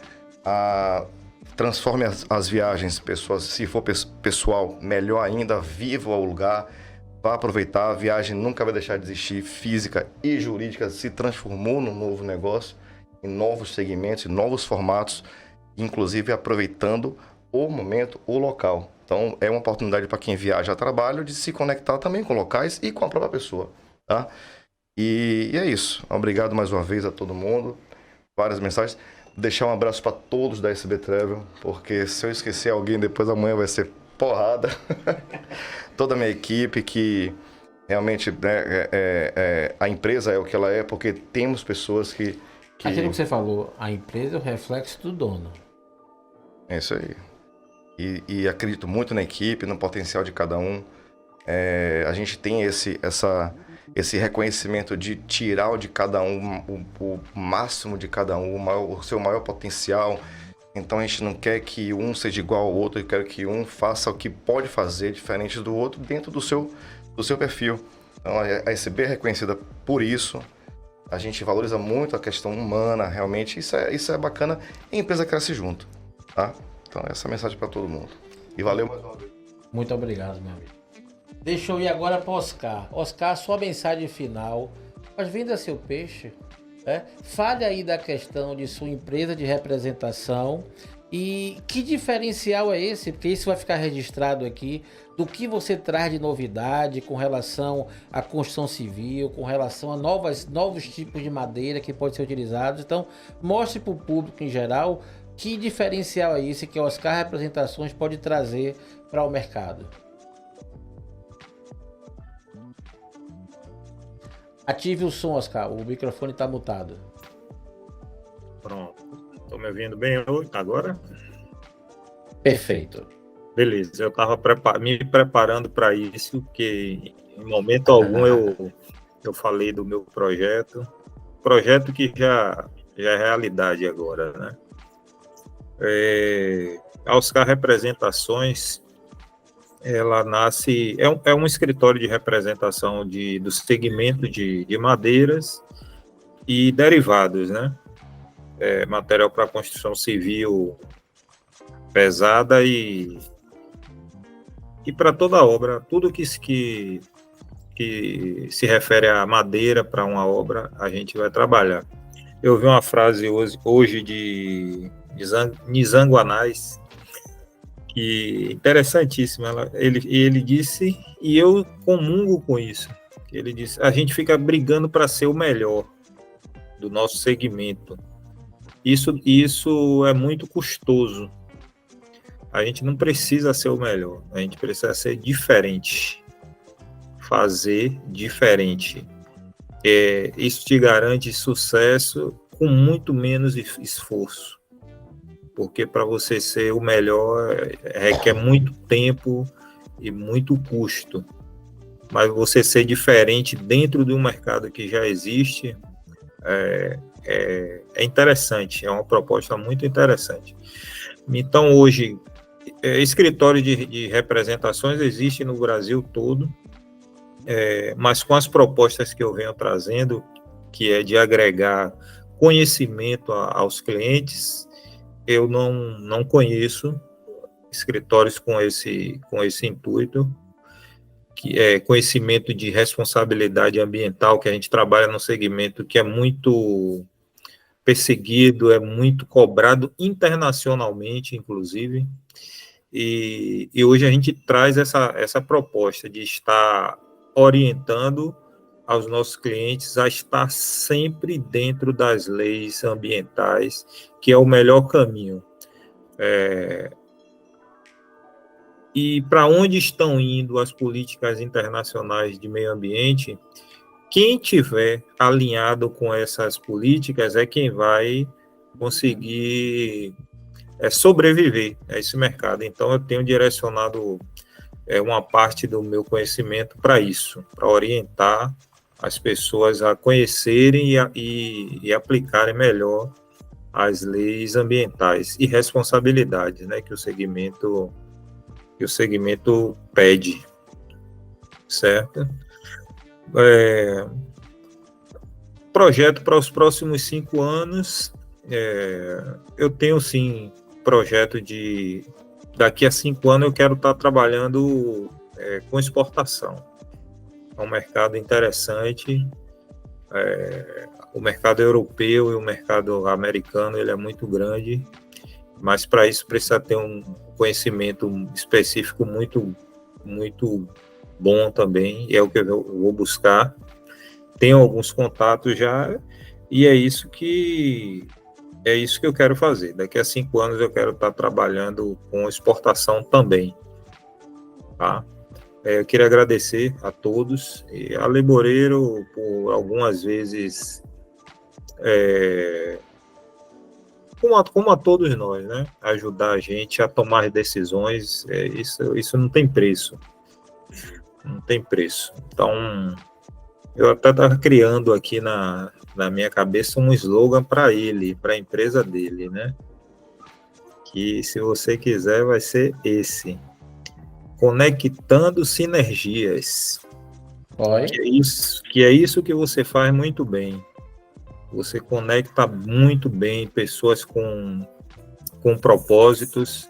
transforme as viagens, pessoas, se for pessoal, melhor ainda, viva o lugar, vá aproveitar. A viagem nunca vai deixar de existir, física e jurídica, se transformou num novo negócio, em novos segmentos, em novos formatos, inclusive aproveitando o momento, o local. Então, é uma oportunidade para quem viaja a trabalho de se conectar também com locais e com a própria pessoa, tá? E é isso. Obrigado mais uma vez a todo mundo. Várias mensagens. Deixar um abraço para todos da SB Travel, porque se eu esquecer alguém, depois amanhã vai ser porrada. Toda a minha equipe, que realmente, né, a empresa é o que ela é, porque temos pessoas que... Aquilo que você falou, a empresa é o reflexo do dono. É isso aí. E acredito muito na equipe, no potencial de cada um. A gente tem esse reconhecimento de tirar de cada um o máximo de cada um, o seu maior potencial. Então a gente não quer que um seja igual ao outro, eu quero que um faça o que pode fazer diferente do outro dentro do seu perfil. Então a SB é reconhecida por isso. A gente valoriza muito a questão humana, realmente. Isso é bacana, e a empresa cresce junto, tá? Então essa é a mensagem para todo mundo. E valeu mais uma vez. Muito obrigado, meu amigo. Deixa eu ir agora para Oscar. Oscar, sua mensagem final. Mas venda seu peixe. Fale aí da questão de sua empresa de representação. E que diferencial é esse? Porque isso vai ficar registrado aqui. Do que você traz de novidade com relação à construção civil, com relação a novos tipos de madeira que podem ser utilizados. Então, mostre para o público em geral que diferencial é esse que a Oscar Representações pode trazer para o mercado. Ative o som, Oscar. O microfone está mutado. Pronto. Estão me ouvindo bem agora? Perfeito. Beleza. Eu estava me preparando para isso, porque em momento algum eu falei do meu projeto. Projeto que já é realidade agora, né? A Oscar Representações, ela nasce... É um escritório de representação do segmento de madeiras e derivados, né? Material para construção civil pesada e para toda obra, tudo que se refere a madeira para uma obra, a gente vai trabalhar. Eu vi uma frase hoje de Nizam Guanais, que interessantíssima. Ele disse, e eu comungo com isso, ele disse: a gente fica brigando para ser o melhor do nosso segmento. Isso é muito custoso. A gente não precisa ser o melhor, a gente precisa ser diferente, fazer diferente. Isso te garante sucesso com muito menos esforço, porque para você ser o melhor requer muito tempo e muito custo. Mas você ser diferente dentro de um mercado que já existe é interessante, é uma proposta muito interessante. Então hoje escritório de representações existe no Brasil todo, mas com as propostas que eu venho trazendo, que é de agregar conhecimento aos clientes, eu não conheço escritórios com esse intuito, que é conhecimento de responsabilidade ambiental, que a gente trabalha num segmento que é muito perseguido, é muito cobrado internacionalmente, inclusive, e hoje a gente traz essa proposta de estar orientando aos nossos clientes a estar sempre dentro das leis ambientais, que é o melhor caminho. E para onde estão indo as políticas internacionais de meio ambiente, quem tiver alinhado com essas políticas é quem vai conseguir sobreviver a esse mercado. Então, eu tenho direcionado uma parte do meu conhecimento para isso, para orientar as pessoas a conhecerem e aplicarem melhor as leis ambientais e responsabilidades, né, que o segmento pede, certo? Projeto para os próximos 5 anos, eu tenho sim projeto de daqui a 5 anos eu quero estar trabalhando com exportação. É um mercado interessante, o mercado europeu e o mercado americano ele é muito grande, mas para isso precisa ter um conhecimento específico muito, muito bom também, e é o que eu vou buscar. Tenho alguns contatos já, e é isso que eu quero fazer. Daqui a 5 anos eu quero estar trabalhando com exportação também, tá? Eu queria agradecer a todos, e a Leboreiro por algumas vezes, como a todos nós, né? Ajudar a gente a tomar decisões, isso não tem preço. Não tem preço. Então, eu até estava criando aqui na minha cabeça um slogan para ele, para a empresa dele, né? Que, se você quiser, vai ser esse: conectando sinergias. Oi. Que é isso que você faz muito bem. Você conecta muito bem pessoas com propósitos.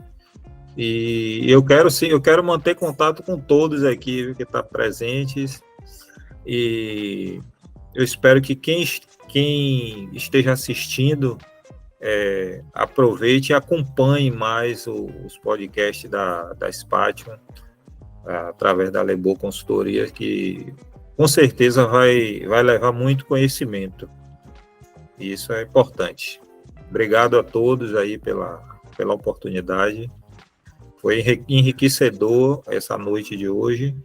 E eu quero manter contato com todos aqui que estão presentes. E eu espero que quem esteja assistindo aproveite e acompanhe mais os podcasts da Spatium, através da Lebo Consultoria, que com certeza vai levar muito conhecimento. E isso é importante. Obrigado a todos aí pela oportunidade. Foi enriquecedor essa noite de hoje.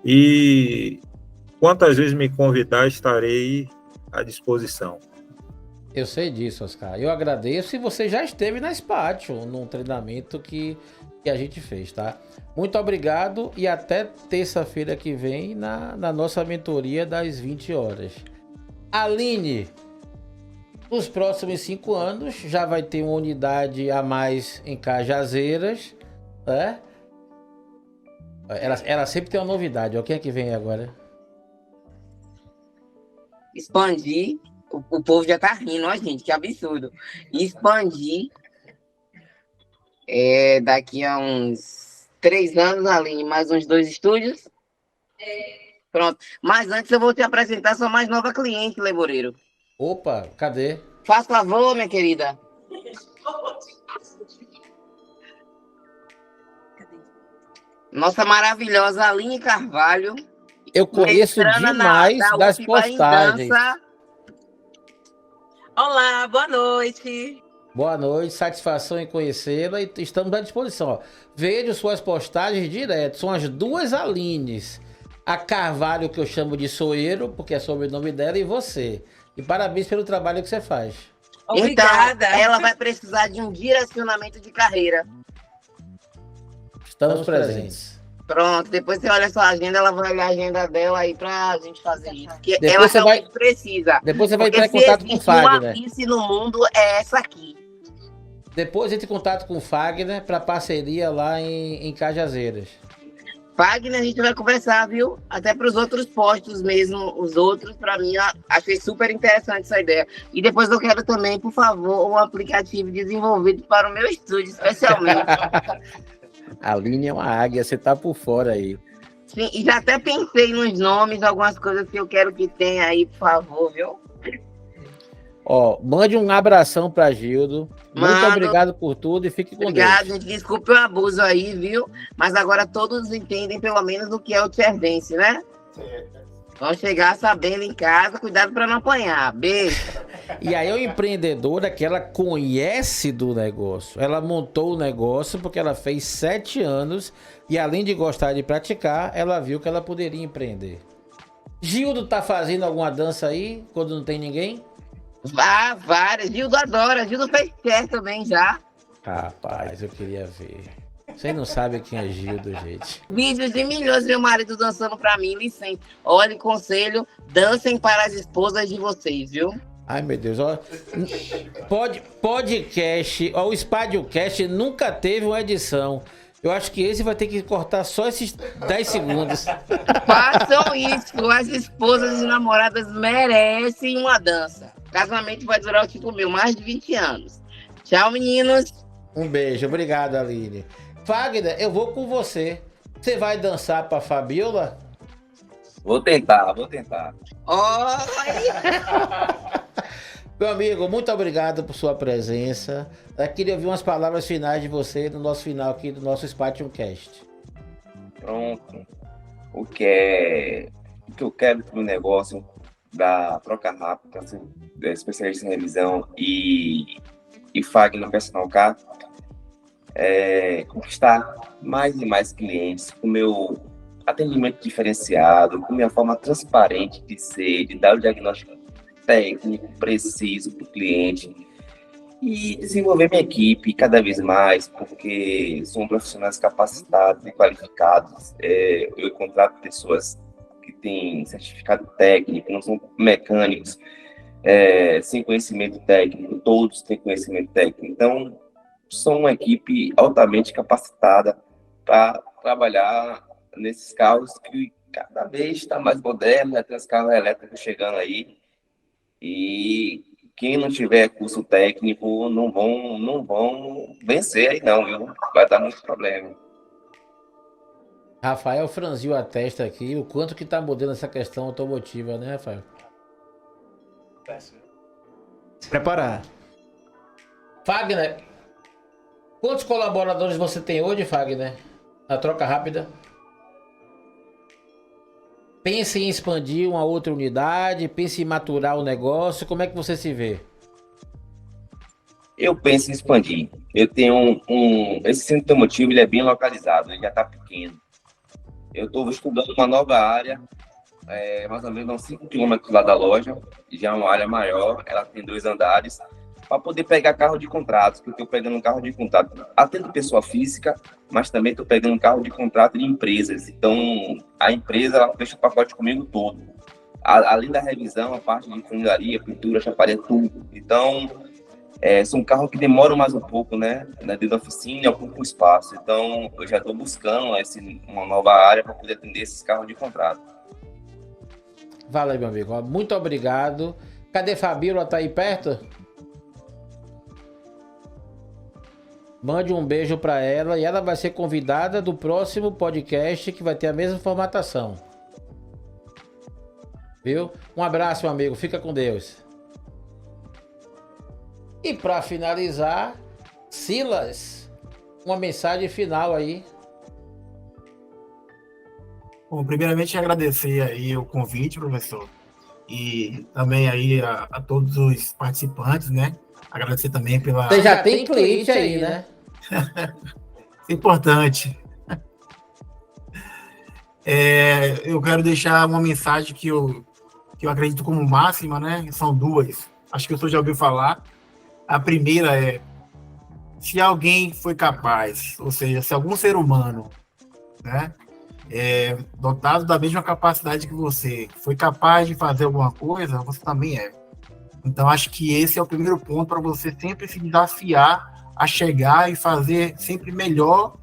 E quantas vezes me convidar, estarei à disposição. Eu sei disso, Oscar. Eu agradeço, e você já esteve na Spatium, num treinamento que a gente fez, tá? Muito obrigado, e até terça-feira que vem na nossa mentoria das 20 horas. Aline, nos próximos 5 anos já vai ter uma unidade a mais em Cajazeiras, né? Ela sempre tem uma novidade. Ó, quem é que vem agora? Expandir, o povo já tá rindo, ó, gente, que absurdo. Expandir daqui a uns 3 anos, Aline, mais uns 2 estúdios. Pronto. Mas antes eu vou te apresentar sua mais nova cliente, Leboreiro. Opa, cadê? Faz favor, minha querida. Nossa maravilhosa Aline Carvalho. Eu conheço demais das postagens. Olá, boa noite. Boa noite, satisfação em conhecê-la, e estamos à disposição. Ó. Vejo suas postagens direto, são as 2 Alines. A Carvalho, que eu chamo de Soeiro, porque é sobrenome dela, e você. E parabéns pelo trabalho que você faz. Obrigada. Então, ela vai precisar de um direcionamento de carreira. Estamos presentes. Pronto, depois você olha a sua agenda, ela vai olhar a agenda dela aí pra gente fazer isso. Porque depois ela você realmente precisa. Depois você vai entrar em contato com o Fagner. Uma vice no mundo é essa aqui. Depois entre em contato com o Fagner para parceria lá em Cajazeiras. Fagner, a gente vai conversar, viu? Até para os outros postos mesmo, os outros, para mim, achei super interessante essa ideia. E depois eu quero também, por favor, um aplicativo desenvolvido para o meu estúdio, especialmente. A Aline é uma águia, você tá por fora aí. Sim, e já até pensei nos nomes, algumas coisas que eu quero que tenha aí, por favor, viu? Ó, mande um abração pra Gildo. Muito Mando. obrigado por tudo e fique com Obrigado, Deus. gente. Desculpe o abuso aí, viu? Mas agora todos entendem pelo menos o que é o chair dance, né? Vão chegar sabendo em casa, cuidado para não apanhar. Beijo. E aí é uma empreendedora que ela conhece do negócio. Ela montou o negócio porque ela fez 7 anos e além de gostar de praticar, ela viu que ela poderia empreender. Gildo tá fazendo alguma dança aí, quando não tem ninguém? Várias. Gildo adora. Gildo fez chair também já. Rapaz, eu queria ver. Vocês não sabem quem é Gildo, gente. Vídeos de milhões, meu marido dançando pra mim, licença. Olha, conselho, dancem para as esposas de vocês, viu? Ai, meu Deus, ó. Podcast, ó, o Spadiocast nunca teve uma edição. Eu acho que esse vai ter que cortar só esses 10 segundos. Façam isso, as esposas e namoradas merecem uma dança. O casamento vai durar, tipo meu, mais de 20 anos. Tchau, meninos. Um beijo, obrigado, Aline. Fagner, eu vou com você. Você vai dançar pra Fabiola? Vou tentar. Oi! Meu amigo, muito obrigado por sua presença. Eu queria ouvir umas palavras finais de você no nosso final aqui do nosso Spatiumcast. Pronto. O que eu quero pro negócio da Troca Rápida, especialista em revisão e Fagner Personal Car, é conquistar mais e mais clientes com meu atendimento diferenciado, com minha forma transparente de ser, de dar o diagnóstico técnico preciso para o cliente e desenvolver minha equipe cada vez mais, porque são profissionais capacitados e qualificados. Eu contrato pessoas que têm certificado técnico, não são mecânicos sem conhecimento técnico, todos têm conhecimento técnico. Então, são uma equipe altamente capacitada para trabalhar nesses carros que cada vez está mais moderno, né? Tem os carros elétricos chegando aí. E quem não tiver curso técnico não vão vencer aí não, viu? Vai dar muito problema. Rafael franziu a testa aqui, o quanto que tá mudando essa questão automotiva, né, Rafael? Se preparar. Fagner, quantos colaboradores você tem hoje, Fagner? Na Troca Rápida? Pense em expandir uma outra unidade, pense em maturar o negócio, como é que você se vê? Eu penso em expandir. Eu tenho esse centro automotivo, ele é bem localizado, ele já está pequeno. Eu estou estudando uma nova área, mais ou menos uns 5 quilômetros lá da loja, já é uma área maior, ela tem 2 andares, para poder pegar carro de contrato, porque eu estou pegando um carro de contrato, atendo pessoa física, mas também estou pegando um carro de contrato de empresas. Então, a empresa ela fecha o pacote comigo todo. Além da revisão, a parte de funilaria, pintura, chaparia, tudo. Então, são carros que demoram mais um pouco, né? Dentro da oficina, é pouco espaço. Então, eu já estou buscando uma nova área para poder atender esses carros de contrato. Valeu, meu amigo. Muito obrigado. Cadê Fabiola? Tá aí perto? Mande um beijo para ela e ela vai ser convidada do próximo podcast que vai ter a mesma formatação. Viu? Um abraço, meu amigo. Fica com Deus. E para finalizar, Silas, uma mensagem final aí. Bom, primeiramente agradecer aí o convite, professor, e também aí a todos os participantes, né? Agradecer também pela... Você já tem cliente aí, né? Isso é importante. Eu quero deixar uma mensagem que eu acredito como máxima, né? São 2. Acho que o senhor já ouviu falar. A primeira é: se alguém foi capaz, ou seja, se algum ser humano, né, dotado da mesma capacidade que você, foi capaz de fazer alguma coisa, você também é. Então, acho que esse é o primeiro ponto para você sempre se desafiar a chegar e fazer sempre melhor,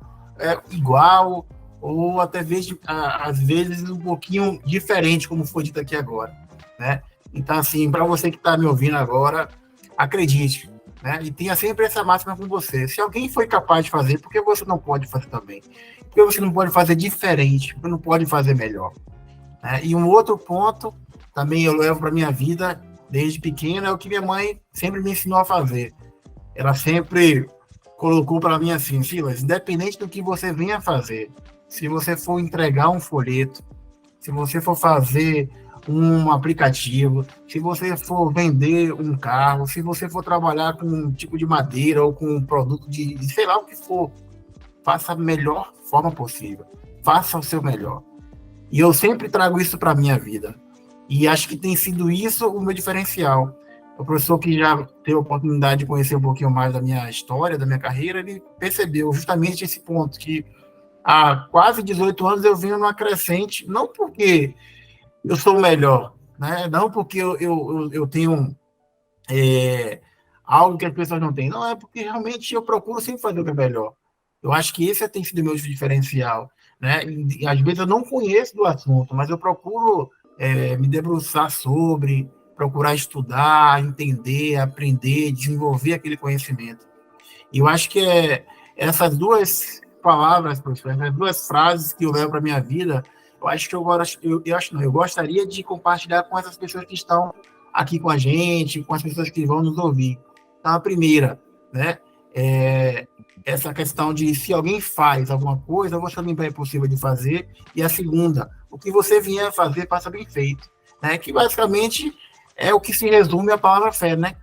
igual, ou até às vezes um pouquinho diferente, como foi dito aqui agora, né? Então, assim, para você que está me ouvindo agora, acredite, né? E tenha sempre essa máxima com você. Se alguém foi capaz de fazer, por que você não pode fazer também? Por que você não pode fazer diferente? Por que não pode fazer melhor? Né? E um outro ponto, também eu levo para minha vida, desde pequeno, é o que minha mãe sempre me ensinou a fazer. Ela sempre colocou para mim assim: Silas, independente do que você venha fazer, se você for entregar um folheto, se você for fazer um aplicativo, se você for vender um carro, se você for trabalhar com um tipo de madeira ou com um produto de sei lá o que for, faça a melhor forma possível. Faça o seu melhor. E eu sempre trago isso para a minha vida. E acho que tem sido isso o meu diferencial. O professor que já teve a oportunidade de conhecer um pouquinho mais da minha história, da minha carreira, ele percebeu justamente esse ponto, que há quase 18 anos eu venho numa crescente, não porque eu sou o melhor, né? Não porque eu tenho algo que as pessoas não têm, não, é porque realmente eu procuro sempre fazer o que é melhor. Eu acho que esse tem sido o meu diferencial, né? E, às vezes eu não conheço do assunto, mas eu procuro me debruçar sobre, procurar estudar, entender, aprender, desenvolver aquele conhecimento. E eu acho que essas duas palavras, professor, essas duas frases que eu levo para a minha vida, eu acho que eu gostaria de compartilhar com essas pessoas que estão aqui com a gente, com as pessoas que vão nos ouvir. Então, a primeira, né, essa questão de se alguém faz alguma coisa, você também é possível de fazer. E a segunda, o que você vier a fazer, faça bem feito. Né? Que basicamente é o que se resume a palavra fé, né?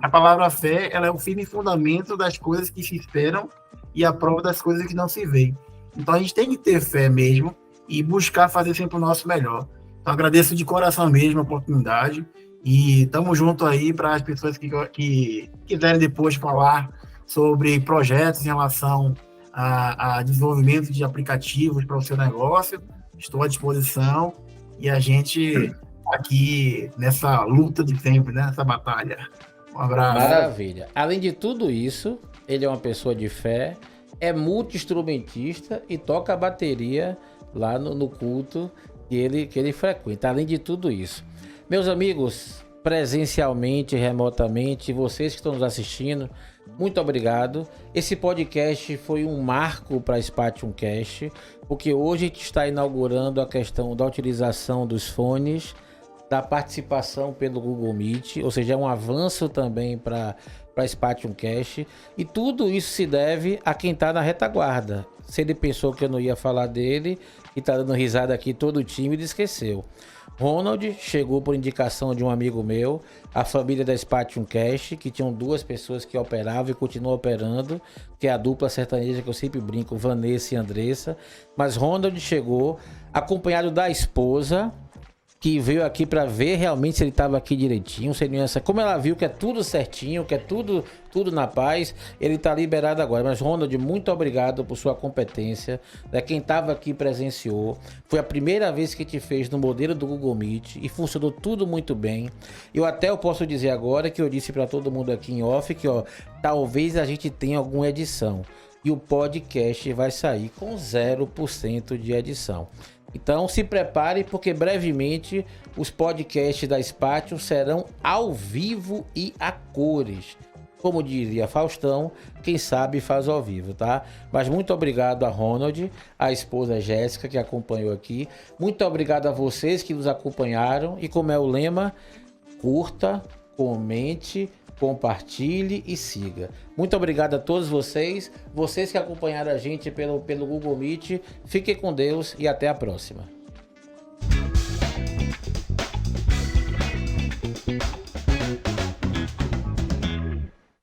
A palavra fé, ela é o firme fundamento das coisas que se esperam e a prova das coisas que não se veem. Então a gente tem que ter fé mesmo e buscar fazer sempre o nosso melhor. Então agradeço de coração mesmo a oportunidade e estamos junto aí para as pessoas que quiserem depois falar sobre projetos em relação a desenvolvimento de aplicativos para o seu negócio. Estou à disposição e a gente aqui nessa luta de sempre, né? Nessa batalha. Um abraço. Maravilha. Além de tudo isso, ele é uma pessoa de fé, é multi-instrumentista e toca a bateria lá no culto que ele frequenta. Além de tudo isso. Meus amigos, presencialmente, remotamente, vocês que estão nos assistindo, muito obrigado. Esse podcast foi um marco para a Spatium Cast, porque hoje a gente está inaugurando a questão da utilização dos fones, da participação pelo Google Meet, ou seja, é um avanço também para a Spatium Cast, e tudo isso se deve a quem está na retaguarda. Se ele pensou que eu não ia falar dele e está dando risada aqui todo tímido, esqueceu. Ronald chegou por indicação de um amigo meu, a família da Spatium Cast, que tinham 2 pessoas que operavam e continuam operando, que é a dupla sertaneja que eu sempre brinco, Vanessa e Andressa. Mas Ronald chegou acompanhado da esposa, que veio aqui para ver realmente se ele estava aqui direitinho, se ele ia... Como ela viu que é tudo certinho, que é tudo na paz, ele está liberado agora. Mas, Ronald, muito obrigado por sua competência. Quem estava aqui presenciou. Foi a primeira vez que te fez no modelo do Google Meet e funcionou tudo muito bem. Eu posso dizer agora que eu disse para todo mundo aqui em off que talvez a gente tenha alguma edição. E o podcast vai sair com 0% de edição. Então se prepare, porque brevemente os podcasts da Spatium serão ao vivo e a cores. Como diria Faustão, quem sabe faz ao vivo, tá? Mas muito obrigado a Ronald, a esposa Jéssica que acompanhou aqui. Muito obrigado a vocês que nos acompanharam. E como é o lema, curta, comente, compartilhe e siga. Muito obrigado a todos vocês que acompanharam a gente pelo Google Meet. Fiquem com Deus e até a próxima.